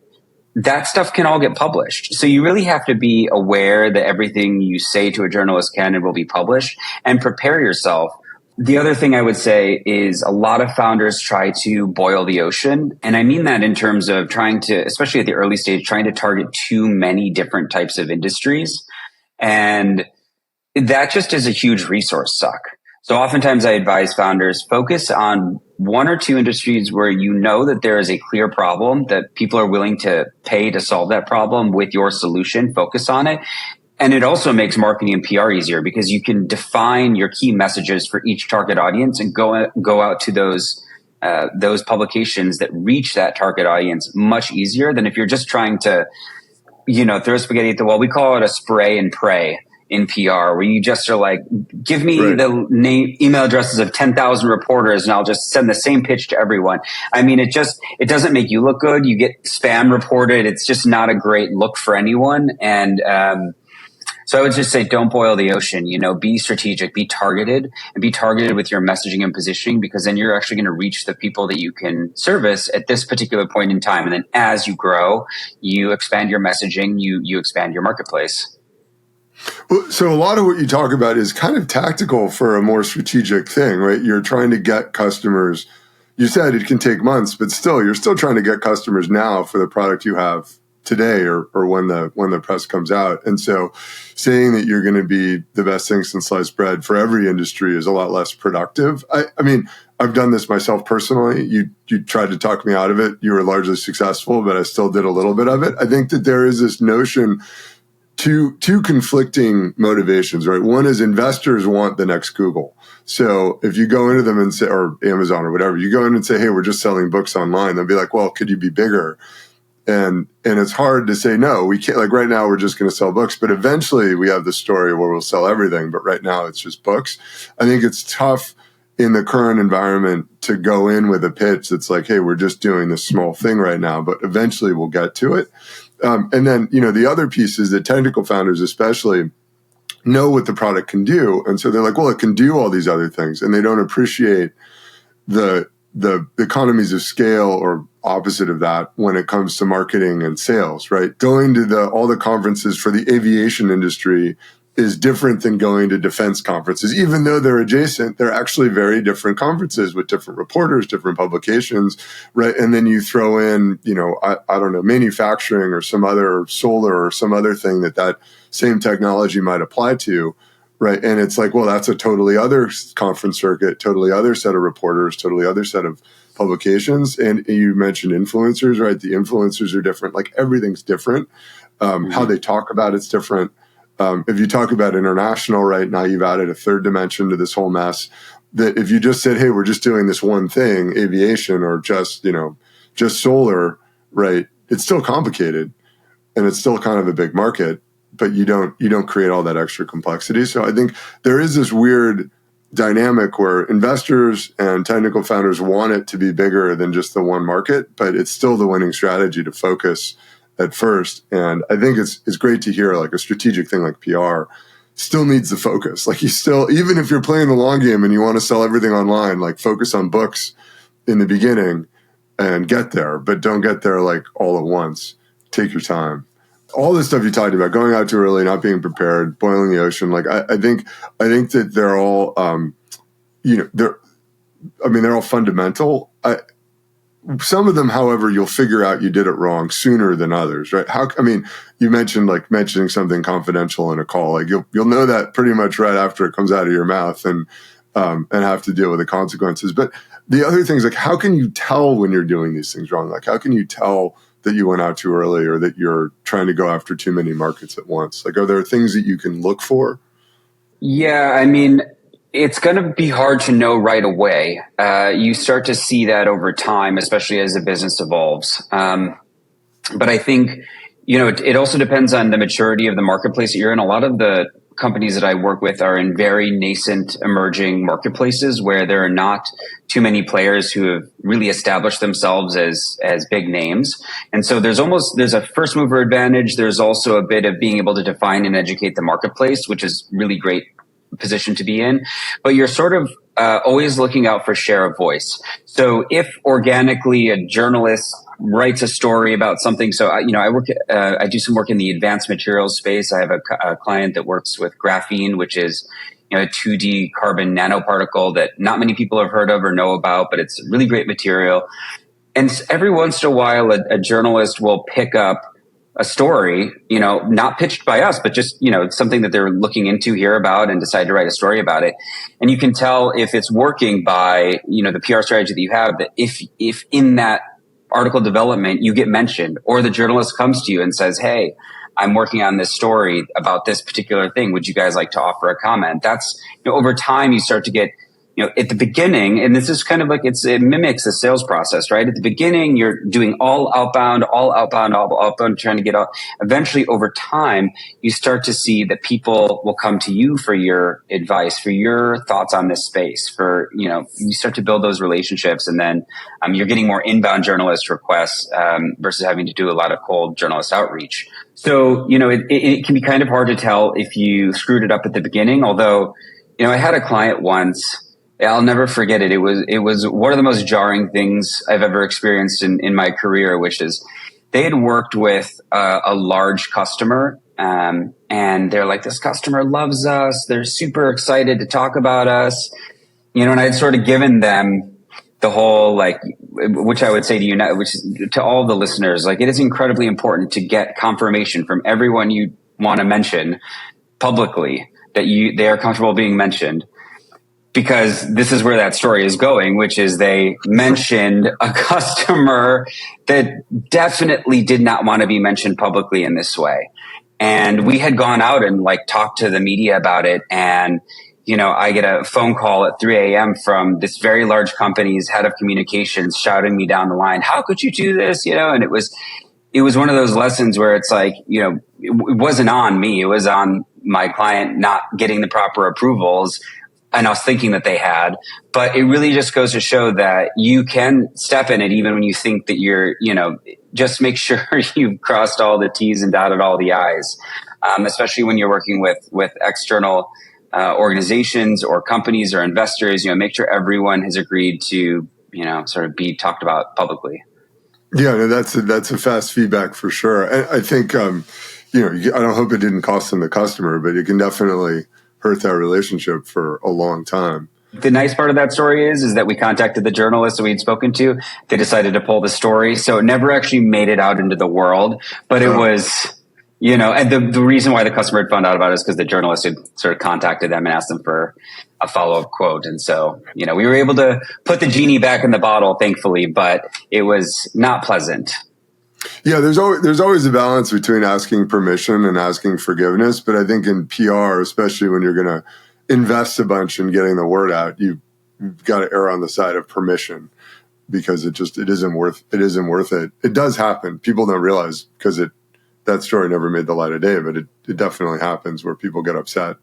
that stuff can all get published. So you really have to be aware that everything you say to a journalist can and will be published and prepare yourself. The other thing I would say is a lot of founders try to boil the ocean. And I mean that in terms of trying to, especially at the early stage, trying to target too many different types of industries. And that just is a huge resource suck. So oftentimes I advise founders focus on one or two industries where that there is a clear problem that people are willing to pay to solve that problem with your solution. Focus on it. And it also makes marketing and PR easier because you can define your key messages for each target audience and go out to those publications that reach that target audience much easier than if you're just trying to, throw spaghetti at the wall. We call it a spray and pray in PR, where you just are like, give me the email addresses of 10,000 reporters and I'll just send the same pitch to everyone. I mean, it doesn't make you look good. You get spam reported. It's just not a great look for anyone. And, So I would just say, don't boil the ocean, be strategic, be targeted, and be targeted with your messaging and positioning, because then you're actually going to reach the people that you can service at this particular point in time. And then as you grow, you expand your messaging, you expand your marketplace. Well, so a lot of what you talk about is kind of tactical for a more strategic thing, right? You're trying to get customers. You said it can take months, but still, you're still trying to get customers now for the product you have today, or when the press comes out. And so saying that you're going to be the best thing since sliced bread for every industry is a lot less productive. I mean, I've done this myself personally. You tried to talk me out of it. You were largely successful, but I still did a little bit of it. I think that there is this notion, two conflicting motivations, right? One is investors want the next Google. So if you go into them and say, or Amazon or whatever, you go in and say, hey, we're just selling books online. They'll be like, well, could you be bigger? And it's hard to say, no, we can't. Like right now, we're just going to sell books, but eventually we have the story where we'll sell everything. But right now it's just books. I think it's tough in the current environment to go in with a pitch that's like, hey, we're just doing this small thing right now, but eventually we'll get to it. And then, the other piece is that technical founders especially know what the product can do. And so they're like, well, it can do all these other things. And they don't appreciate the economies of scale, or opposite of that, when it comes to marketing and sales, right? Going to all the conferences for the aviation industry is different than going to defense conferences. Even though they're adjacent, they're actually very different conferences with different reporters, different publications, right? And then you throw in, I don't know, manufacturing or some other solar or some other thing that same technology might apply to, right? And it's like, well, that's a totally other conference circuit, totally other set of reporters, totally other set of publications. And you mentioned influencers, right? The influencers are different. Like everything's different. How they talk about it's different. If you talk about international, right, now you've added a third dimension to this whole mess, that if you just said, hey, we're just doing this one thing, aviation, or just solar, right, it's still complicated and it's still kind of a big market, but you don't create all that extra complexity. So I think there is this weird dynamic where investors and technical founders want it to be bigger than just the one market, but it's still the winning strategy to focus at first. And I think it's great to hear, like, a strategic thing like PR still needs the focus. Like, you still, even if you're playing the long game and you want to sell everything online, like, focus on books in the beginning and get there, but don't get there like all at once. Take your time. All this stuff you talked about, going out too early, not being prepared, boiling the ocean. Like, I think that they're all, they're all fundamental. Some of them, however, you'll figure out you did it wrong sooner than others, right? You mentioned like mentioning something confidential in a call. Like you'll know that pretty much right after it comes out of your mouth, and have to deal with the consequences. But the other things, like, how can you tell when you're doing these things wrong? Like, how can you tell that you went out too early, or that you're trying to go after too many markets at once? Like, are there things that you can look for? Yeah, I mean, it's going to be hard to know right away. You start to see that over time, especially as the business evolves. But I think, it also depends on the maturity of the marketplace that you're in. A lot of the companies that I work with are in very nascent emerging marketplaces where there are not too many players who have really established themselves as big names. And so there's a first mover advantage. There's also a bit of being able to define and educate the marketplace, which is really great position to be in, but you're sort of always looking out for share of voice. So if organically a journalist writes a story about something, so I do some work in the advanced materials space. I have a client that works with graphene, which is a 2D carbon nanoparticle that not many people have heard of or know about, but it's a really great material. And every once in a while, a journalist will pick up a story, not pitched by us, but just, something that they're looking into, hear about, and decide to write a story about it. And you can tell if it's working by, the PR strategy that you have, that if in that article development you get mentioned, or the journalist comes to you and says, hey, I'm working on this story about this particular thing. Would you guys like to offer a comment? That's, over time you start to get, at the beginning, and this is kind of like it mimics a sales process, right? At the beginning, you're doing all outbound, trying to get out. Eventually, over time, you start to see that people will come to you for your advice, for your thoughts on this space, you start to build those relationships, and then you're getting more inbound journalist requests versus having to do a lot of cold journalist outreach. So, it can be kind of hard to tell if you screwed it up at the beginning, although, I had a client once. I'll never forget it. It was one of the most jarring things I've ever experienced in my career, which is they had worked with a large customer, and they're like, this customer loves us. They're super excited to talk about us, and I'd sort of given them the whole, which I would say to you now, which is to all the listeners, it is incredibly important to get confirmation from everyone you want to mention publicly that they are comfortable being mentioned. Because this is where that story is going, which is they mentioned a customer that definitely did not want to be mentioned publicly in this way. And we had gone out and talked to the media about it. And, I get a phone call at 3 a.m. from this very large company's head of communications shouting me down the line, how could you do this? And it was one of those lessons where it's it wasn't on me. It was on my client not getting the proper approvals. And I was thinking that they had, but it really just goes to show that you can step in it even when you think that you're, just make sure you've crossed all the T's and dotted all the I's, especially when you're working with external organizations or companies or investors. Make sure everyone has agreed to, sort of be talked about publicly. Yeah, no, that's a fast feedback for sure. And I think, I don't hope it didn't cost them the customer, but it can definitely hurt that relationship for a long time. The nice part of that story is that we contacted the journalists that we'd spoken to. They decided to pull the story. So it never actually made it out into the world, but it was, and the reason why the customer had found out about it is because the journalist had sort of contacted them and asked them for a follow-up quote. And so, we were able to put the genie back in the bottle, thankfully, but it was not pleasant. Yeah, there's always a balance between asking permission and asking forgiveness. But I think in PR, especially when you're going to invest a bunch in getting the word out, you've got to err on the side of permission because it isn't worth it. It does happen. People don't realize because that story never made the light of day, but it definitely happens where people get upset.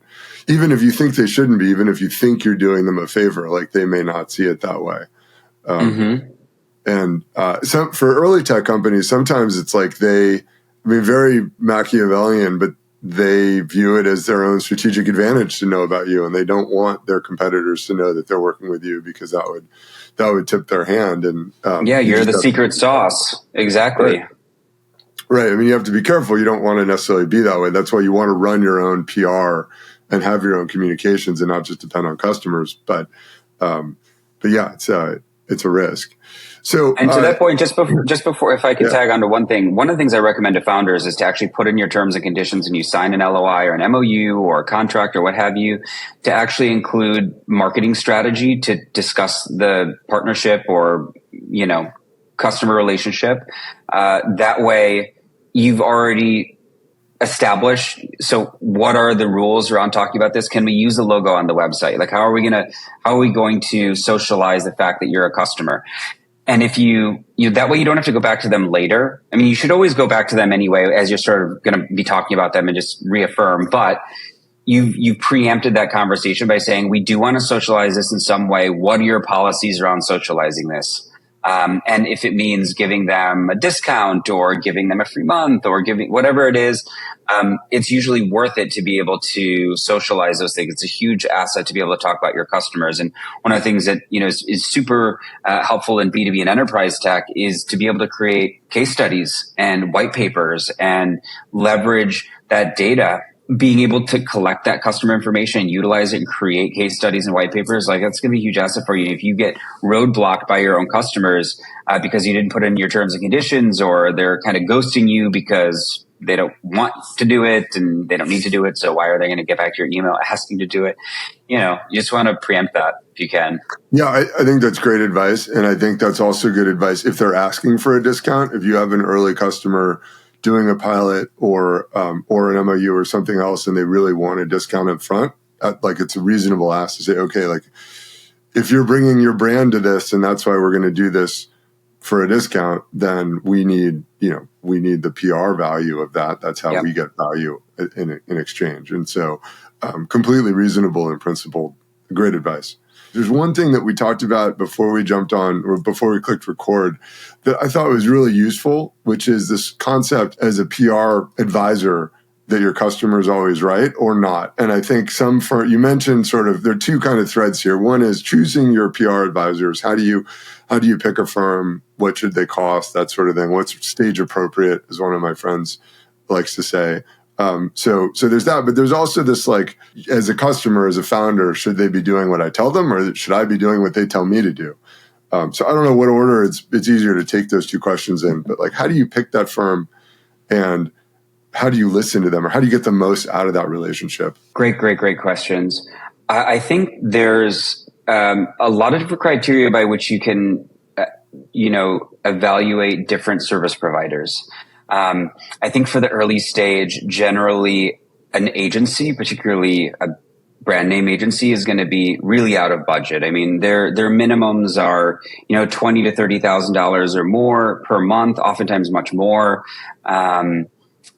Even if you think they shouldn't be, even if you think you're doing them a favor, they may not see it that way. And for early tech companies, sometimes it's very Machiavellian, but they view it as their own strategic advantage to know about you, and they don't want their competitors to know that they're working with you because that would tip their hand. And you're the secret sauce. Exactly. Right. I mean, you have to be careful. You don't want to necessarily be that way. That's why you want to run your own PR and have your own communications and not just depend on customers. But yeah, it's a risk. So, and to that point, just before, if I could tag on to one thing, one of the things I recommend to founders is to actually put in your terms and conditions, and you sign an LOI or an MOU or a contract or what have you, to actually include marketing strategy to discuss the partnership or, customer relationship. That way you've already established. So what are the rules around talking about this? Can we use the logo on the website? How are we going to socialize the fact that you're a customer? And if that way you don't have to go back to them later. I mean, you should always go back to them anyway, as you're sort of going to be talking about them and just reaffirm, but you've preempted that conversation by saying, we do want to socialize this in some way. What are your policies around socializing this? And if it means giving them a discount or giving them a free month or giving whatever it is, it's usually worth it to be able to socialize those things. It's a huge asset to be able to talk about your customers. And one of the things that, is super helpful in B2B and enterprise tech is to be able to create case studies and white papers and leverage that data. Being able to collect that customer information and utilize it and create case studies and white papers, that's going to be a huge asset for you. If you get roadblocked by your own customers because you didn't put in your terms and conditions, or they're kind of ghosting you because they don't want to do it and they don't need to do it, so why are they going to get back to your email asking to do it? You just want to preempt that if you can. Yeah, I think that's great advice. And I think that's also good advice if they're asking for a discount. If you have an early customer doing a pilot or an MOU or something else, and they really want a discount up front, it's a reasonable ask to say, okay, if you're bringing your brand to this and that's why we're going to do this for a discount, then we need the PR value of that. That's how we get value in exchange. And so completely reasonable and principled. Great advice. There's one thing that we talked about before we jumped on or before we clicked record that I thought was really useful, which is this concept as a PR advisor that your customer is always right or not. And I think you mentioned sort of, there are two kind of threads here. One is choosing your PR advisors. How do you pick a firm? What should they cost? That sort of thing. What's stage appropriate, as one of my friends likes to say. So there's that, but there's also this, like, as a customer, as a founder, should they be doing what I tell them or should I be doing what they tell me to do? So I don't know what order it's easier to take those two questions in, but like, how do you pick that firm and how do you listen to them or how do you get the most out of that relationship? Great questions. I think there's a lot of different criteria by which you can, evaluate different service providers. I think for the early stage, generally an agency, particularly a brand name agency, is going to be really out of budget. I mean, their minimums are, $20,000 to $30,000 or more per month, oftentimes much more.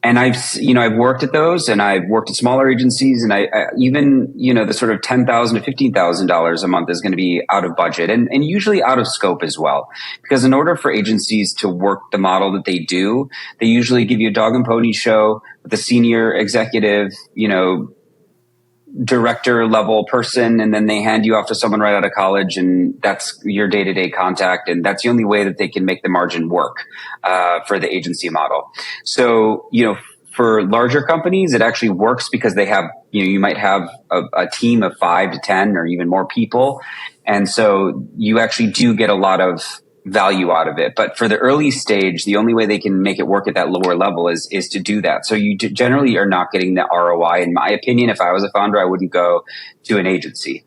And I've worked at those, and I've worked at smaller agencies, and I even, the sort of $10,000 to $15,000 a month is going to be out of budget and usually out of scope as well. Because in order for agencies to work the model that they do, they usually give you a dog and pony show with a senior executive, director level person, and then they hand you off to someone right out of college, and that's your day-to-day contact, and that's the only way that they can make the margin work for the agency model. So for larger companies, it actually works because they have, you might have a team of 5 to 10 or even more people, and so you actually do get a lot of value out of it. But for the early stage, the only way they can make it work at that lower level is to do that. So you generally are not getting the ROI. In my opinion, if I was a founder, I wouldn't go to an agency.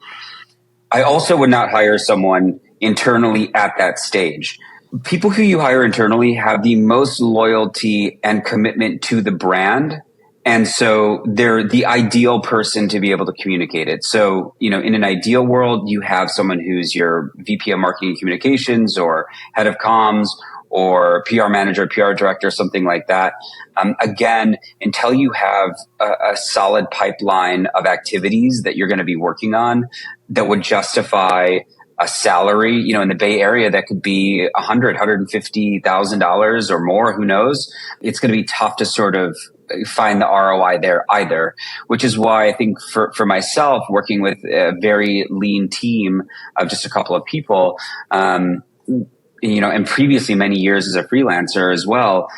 I also would not hire someone internally at that stage. People who you hire internally have the most loyalty and commitment to the brand. And so they're the ideal person to be able to communicate it. So, in an ideal world, you have someone who's your VP of marketing communications or head of comms or PR manager, PR director, something like that. Again, until you have a solid pipeline of activities that you're going to be working on that would justify a salary, in the Bay Area that could be $150,000 or more, who knows? It's going to be tough to sort of find the ROI there either, which is why I think for myself, working with a very lean team of just a couple of people, and previously many years as a freelancer as well,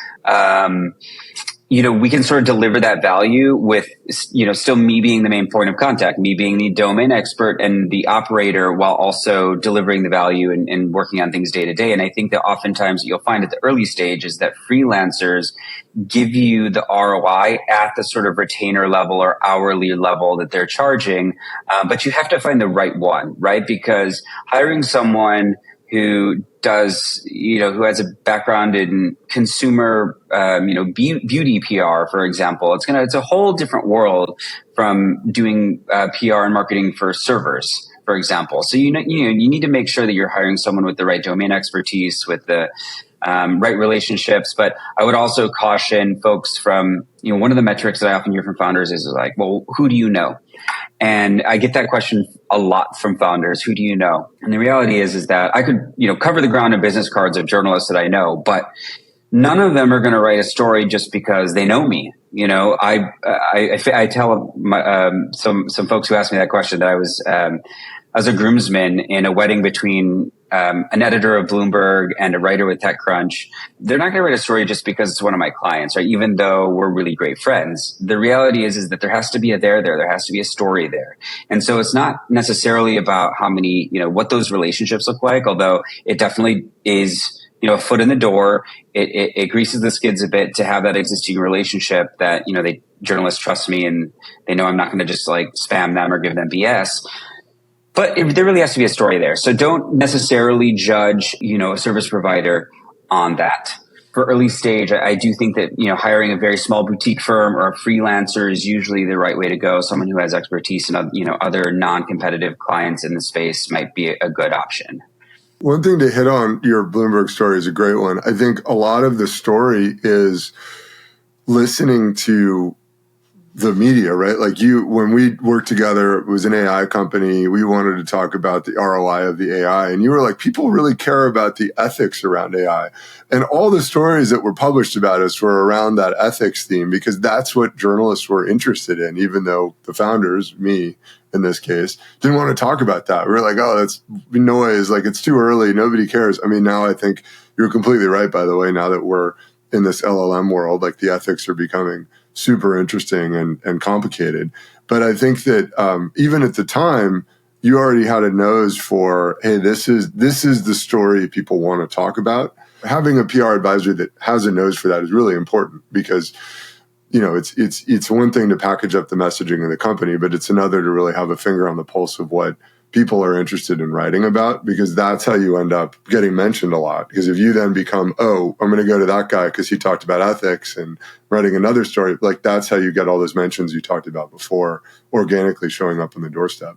we can sort of deliver that value with, still me being the main point of contact, me being the domain expert and the operator, while also delivering the value and working on things day to day. And I think that oftentimes what you'll find at the early stage is that freelancers give you the ROI at the sort of retainer level or hourly level that they're charging. But you have to find the right one, right? Because hiring someone who does, who has a background in consumer, beauty PR, for example, it's a whole different world from doing PR and marketing for servers, for example. So, you need to make sure that you're hiring someone with the right domain expertise, with the right relationships. But I would also caution folks from, one of the metrics that I often hear from founders is like, well, who do you know? And I get that question a lot from founders. Who do you know? And the reality is that I could, cover the ground in business cards of journalists that I know, but none of them are going to write a story just because they know me. I tell some folks who ask me that question that I was a groomsman in a wedding between an editor of Bloomberg and a writer with TechCrunch. They're not going to write a story just because it's one of my clients, right? Even though we're really great friends. The reality is that there has to be a there. There has to be a story there. And so it's not necessarily about how many, what those relationships look like, although it definitely is, a foot in the door. It greases the skids a bit to have that existing relationship that, journalists trust me and they know I'm not going to just like spam them or give them BS. But there really has to be a story there. So don't necessarily judge, a service provider on that. for early stage, I do think that, hiring a very small boutique firm or a freelancer is usually the right way to go. Someone who has expertise in, other non-competitive clients in the space might be a good option. One thing to hit on, your Bloomberg story is a great one. I think a lot of the story is listening to the media, right? Like when we worked together, it was an AI company. We wanted to talk about the ROI of the AI. And you were like, people really care about the ethics around AI. And all the stories that were published about us were around that ethics theme, because that's what journalists were interested in, even though the founders, me in this case, didn't want to talk about that. We were like, oh, that's noise. Like, it's too early. Nobody cares. I mean, now I think you're completely right, by the way, now that we're in this LLM world, like the ethics are becoming super interesting and complicated. But I think that even at the time, you already had a nose for, hey, this is the story people want to talk about. Having a PR advisor that has a nose for that is really important, because it's one thing to package up the messaging of the company, but it's another to really have a finger on the pulse of what people are interested in writing about, because that's how you end up getting mentioned a lot. Because if you then become, oh, I'm going to go to that guy because he talked about ethics and writing another story, like that's how you get all those mentions you talked about before organically showing up on the doorstep.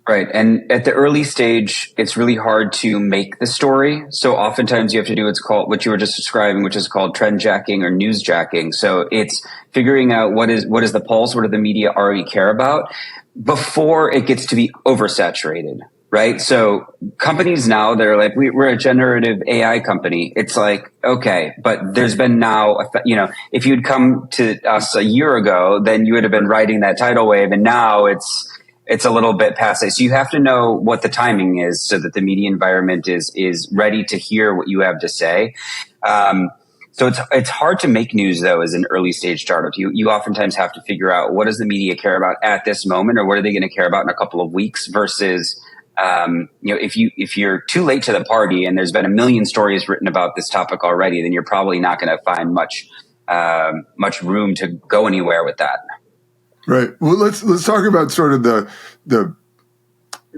Right. And at the early stage, it's really hard to make the story. So oftentimes you have to do what's called, what you were just describing, which is called trend jacking or news jacking. So it's figuring out what is the pulse, what do the media already care about before it gets to be oversaturated. Right. So companies now, they're like, we're a generative AI company. It's like, okay, but there's been now, if you'd come to us a year ago, then you would have been riding that tidal wave. And now it's a little bit past it. So you have to know what the timing is so that the media environment is ready to hear what you have to say. So it's hard to make news, though, as an early stage startup. You oftentimes have to figure out, what does the media care about at this moment, or what are they going to care about in a couple of weeks versus, if you're too late to the party and there's been a million stories written about this topic already, then you're probably not going to find much room to go anywhere with that. Right. Well, let's talk about sort of the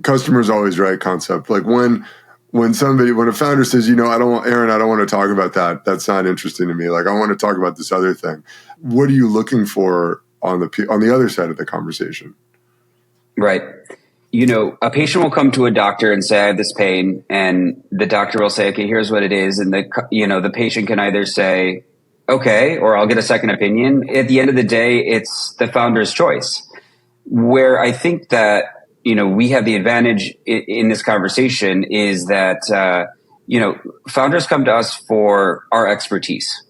customer's always right concept. Like when a founder says, I don't want to talk about that. That's not interesting to me. Like, I want to talk about this other thing. What are you looking for on the other side of the conversation? Right. A patient will come to a doctor and say, I have this pain, and the doctor will say, okay, here's what it is. And the patient can either say, okay, or I'll get a second opinion. At the end of the day, it's the founder's choice. Where I think that, we have the advantage in this conversation is that, founders come to us for our expertise.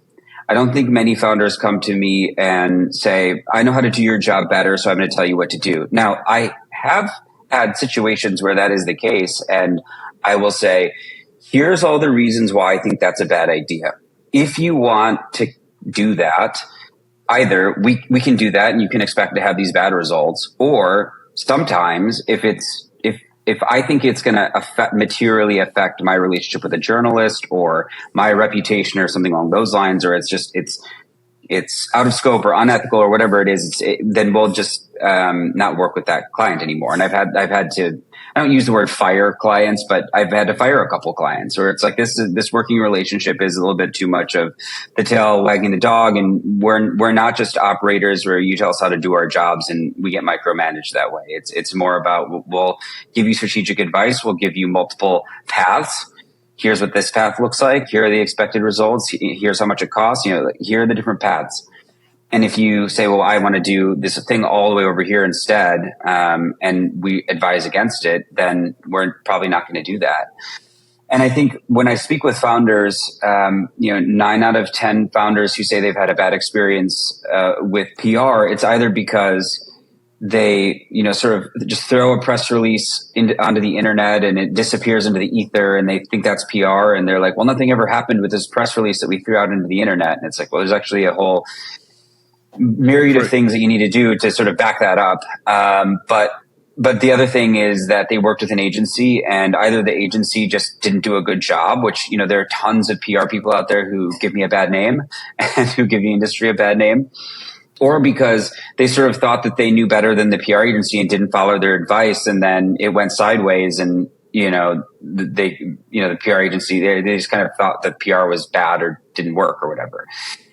I don't think many founders come to me and say, I know how to do your job better, so I'm going to tell you what to do. Now, I have had situations where that is the case, and I will say, here's all the reasons why I think that's a bad idea. If you want to do that, either we can do that and you can expect to have these bad results, or sometimes if I think it's going to materially affect my relationship with a journalist or my reputation or something along those lines, or it's out of scope or unethical or whatever it is, then we'll just not work with that client anymore. And I've had to, I don't use the word fire clients, but I've had to fire a couple clients, or it's like this working relationship is a little bit too much of the tail wagging the dog. And we're not just operators where you tell us how to do our jobs and we get micromanaged that way. It's more about, we'll give you strategic advice. We'll give you multiple paths. Here's what this path looks like. Here are the expected results. Here's how much it costs. Here are the different paths. And if you say, well, I want to do this thing all the way over here instead, and we advise against it, then we're probably not going to do that. And I think when I speak with founders, 9 out of 10 founders who say they've had a bad experience with PR, it's either because they, sort of just throw a press release onto the internet and it disappears into the ether, and they think that's PR. And they're like, well, nothing ever happened with this press release that we threw out into the internet. And it's like, well, there's actually a whole myriad of things that you need to do to sort of back that up. But the other thing is that they worked with an agency, and either the agency just didn't do a good job, which, there are tons of PR people out there who give me a bad name and who give the industry a bad name, or because they sort of thought that they knew better than the PR agency and didn't follow their advice. And then it went sideways, and the PR agency, they just kind of thought that PR was bad or didn't work or whatever.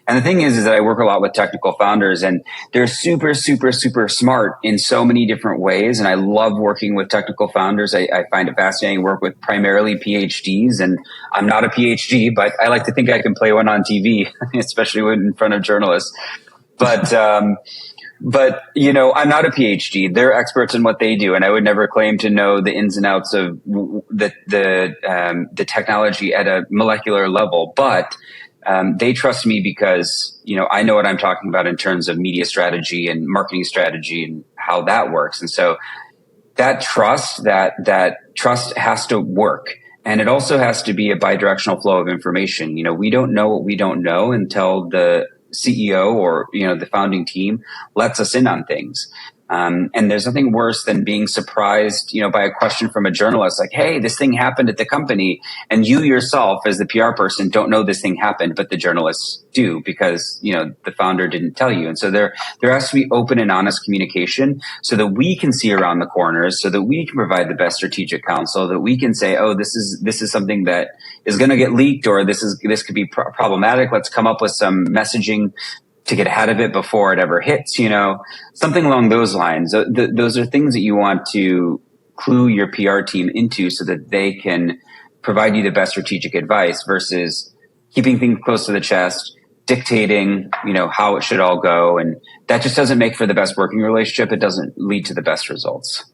And the thing is that I work a lot with technical founders, and they're super, super, super smart in so many different ways. And I love working with technical founders. I find it fascinating to work with primarily PhDs, and I'm not a PhD, but I like to think I can play one on TV, especially when in front of journalists. But I'm not a PhD. They're experts in what they do, and I would never claim to know the ins and outs of the technology at a molecular level. But they trust me because I know what I'm talking about in terms of media strategy and marketing strategy and how that works. And so that trust has to work, and it also has to be a bidirectional flow of information. We don't know what we don't know until the CEO or the founding team lets us in on things. And there's nothing worse than being surprised, by a question from a journalist, like, "Hey, this thing happened at the company," and you yourself, as the PR person, don't know this thing happened, but the journalists do because the founder didn't tell you. And so there has to be open and honest communication so that we can see around the corners, so that we can provide the best strategic counsel, that we can say, "Oh, this is something that is going to get leaked, or this could be problematic. Let's come up with some messaging to get ahead of it before it ever hits," something along those lines. Those are things that you want to clue your PR team into so that they can provide you the best strategic advice versus keeping things close to the chest, dictating, how it should all go. And that just doesn't make for the best working relationship. It doesn't lead to the best results.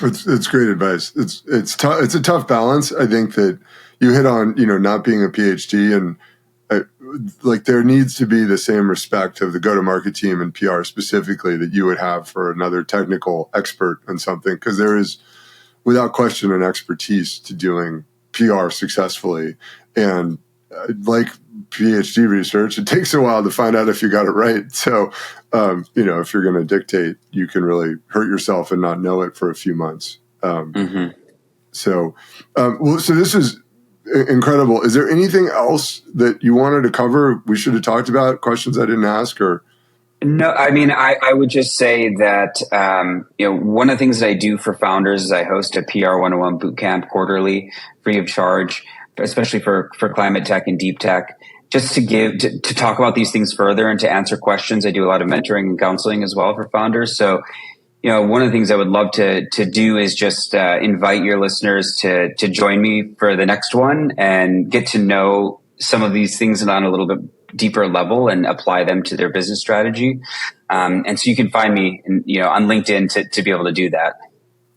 It's great advice. It's tough. It's a tough balance. I think that you hit on, not being a PhD, and there needs to be the same respect of the go-to-market team and PR specifically that you would have for another technical expert on something, because there is, without question, an expertise to doing PR successfully. And like PhD research, it takes a while to find out if you got it right. So, if you're going to dictate, you can really hurt yourself and not know it for a few months. So this is incredible. Is there anything else that you wanted to cover? We should have talked about questions I didn't ask, or? No, I mean, I would just say that, one of the things that I do for founders is I host a PR 101 bootcamp quarterly, free of charge, especially for climate tech and deep tech, just to talk about these things further and to answer questions. I do a lot of mentoring and counseling as well for founders. So, one of the things I would love to do is just invite your listeners to join me for the next one and get to know some of these things on a little bit deeper level and apply them to their business strategy. And so you can find me, on LinkedIn to be able to do that.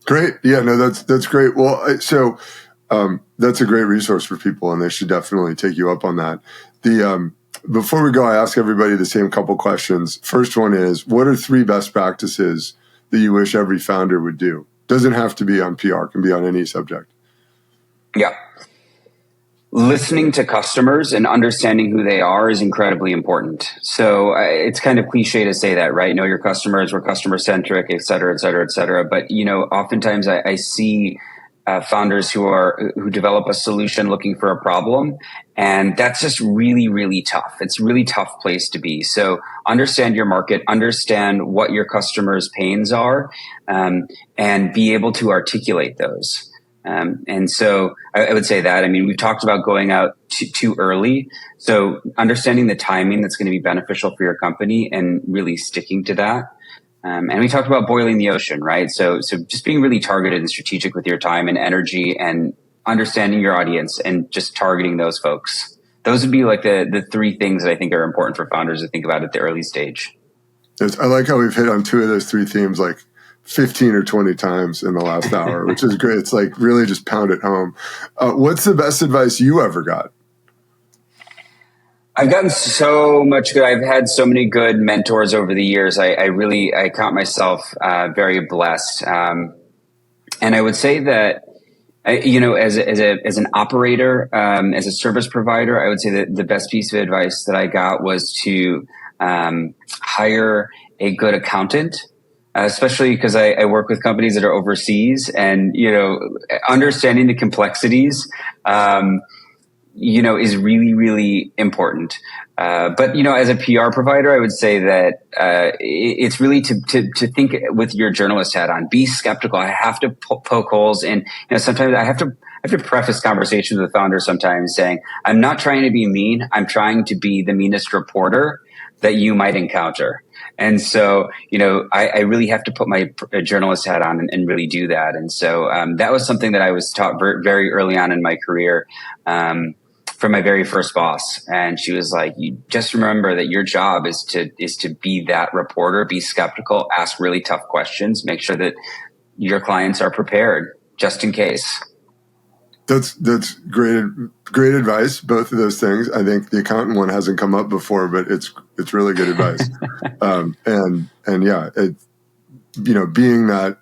Great. Yeah, no, that's great. Well, so that's a great resource for people, and they should definitely take you up on that. Before we go, I ask everybody the same couple questions. First one is, what are 3 best practices that you wish every founder would do? Doesn't have to be on PR, can be on any subject. Yeah. Listening to customers and understanding who they are is incredibly important. So it's kind of cliche to say that, right? Know your customers, we're customer centric, et cetera, et cetera, et cetera. But, oftentimes I see founders who develop a solution looking for a problem. And that's just really, really tough. It's a really tough place to be. So understand your market, understand what your customers' pains are, and be able to articulate those. And so I would say that, we've talked about going out too early. So understanding the timing that's going to be beneficial for your company and really sticking to that. And we talked about boiling the ocean, right? So just being really targeted and strategic with your time and energy and understanding your audience and just targeting those folks. Those would be like the 3 things that I think are important for founders to think about at the early stage. I like how we've hit on 2 of those 3 themes like 15 or 20 times in the last hour, which is great. It's like really just pound it home. What's the best advice you ever got? I've gotten so much good. I've had so many good mentors over the years. I count myself very blessed. And I would say that, as an operator, as a service provider, I would say that the best piece of advice that I got was to hire a good accountant. Especially because I work with companies that are overseas, and understanding the complexities is really, really important. But as a PR provider, I would say that it's really to think with your journalist hat on. Be skeptical. I have to poke holes in. Sometimes I have to preface conversations with founders sometimes saying, I'm not trying to be mean. I'm trying to be the meanest reporter that you might encounter. And so, I really have to put my journalist hat on and really do that. And so that was something that I was taught very early on in my career from my very first boss. And she was like, you just remember that your job is to be that reporter, be skeptical, ask really tough questions, make sure that your clients are prepared just in case. That's great advice. Both of those things. I think the accountant one hasn't come up before, but it's really good advice. And yeah, being that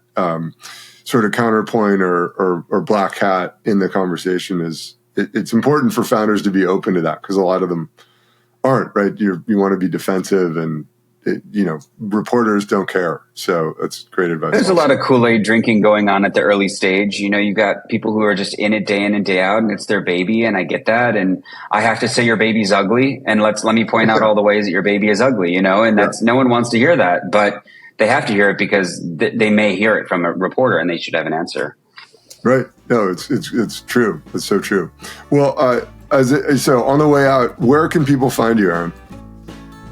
sort of counterpoint or black hat in the conversation it's important for founders to be open to that, because a lot of them aren't, right? You want to be defensive, and reporters don't care. So that's great advice. There's a lot of Kool-Aid drinking going on at the early stage. You got people who are just in it day in and day out, and it's their baby. And I get that. And I have to say your baby's ugly. And let me point out all the ways that your baby is ugly, and that's, no one wants to hear that, but they have to hear it because they may hear it from a reporter and they should have an answer. Right. No, it's true. It's so true. Well, so on the way out, where can people find you, Aaron?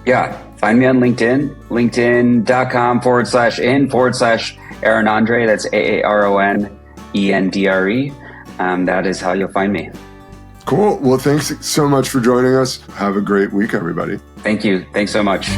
Yeah. Find me on LinkedIn, linkedin.com/in/Aaron Andre. That's AARONENDRE. That is how you'll find me. Cool. Well, thanks so much for joining us. Have a great week, everybody. Thank you. Thanks so much.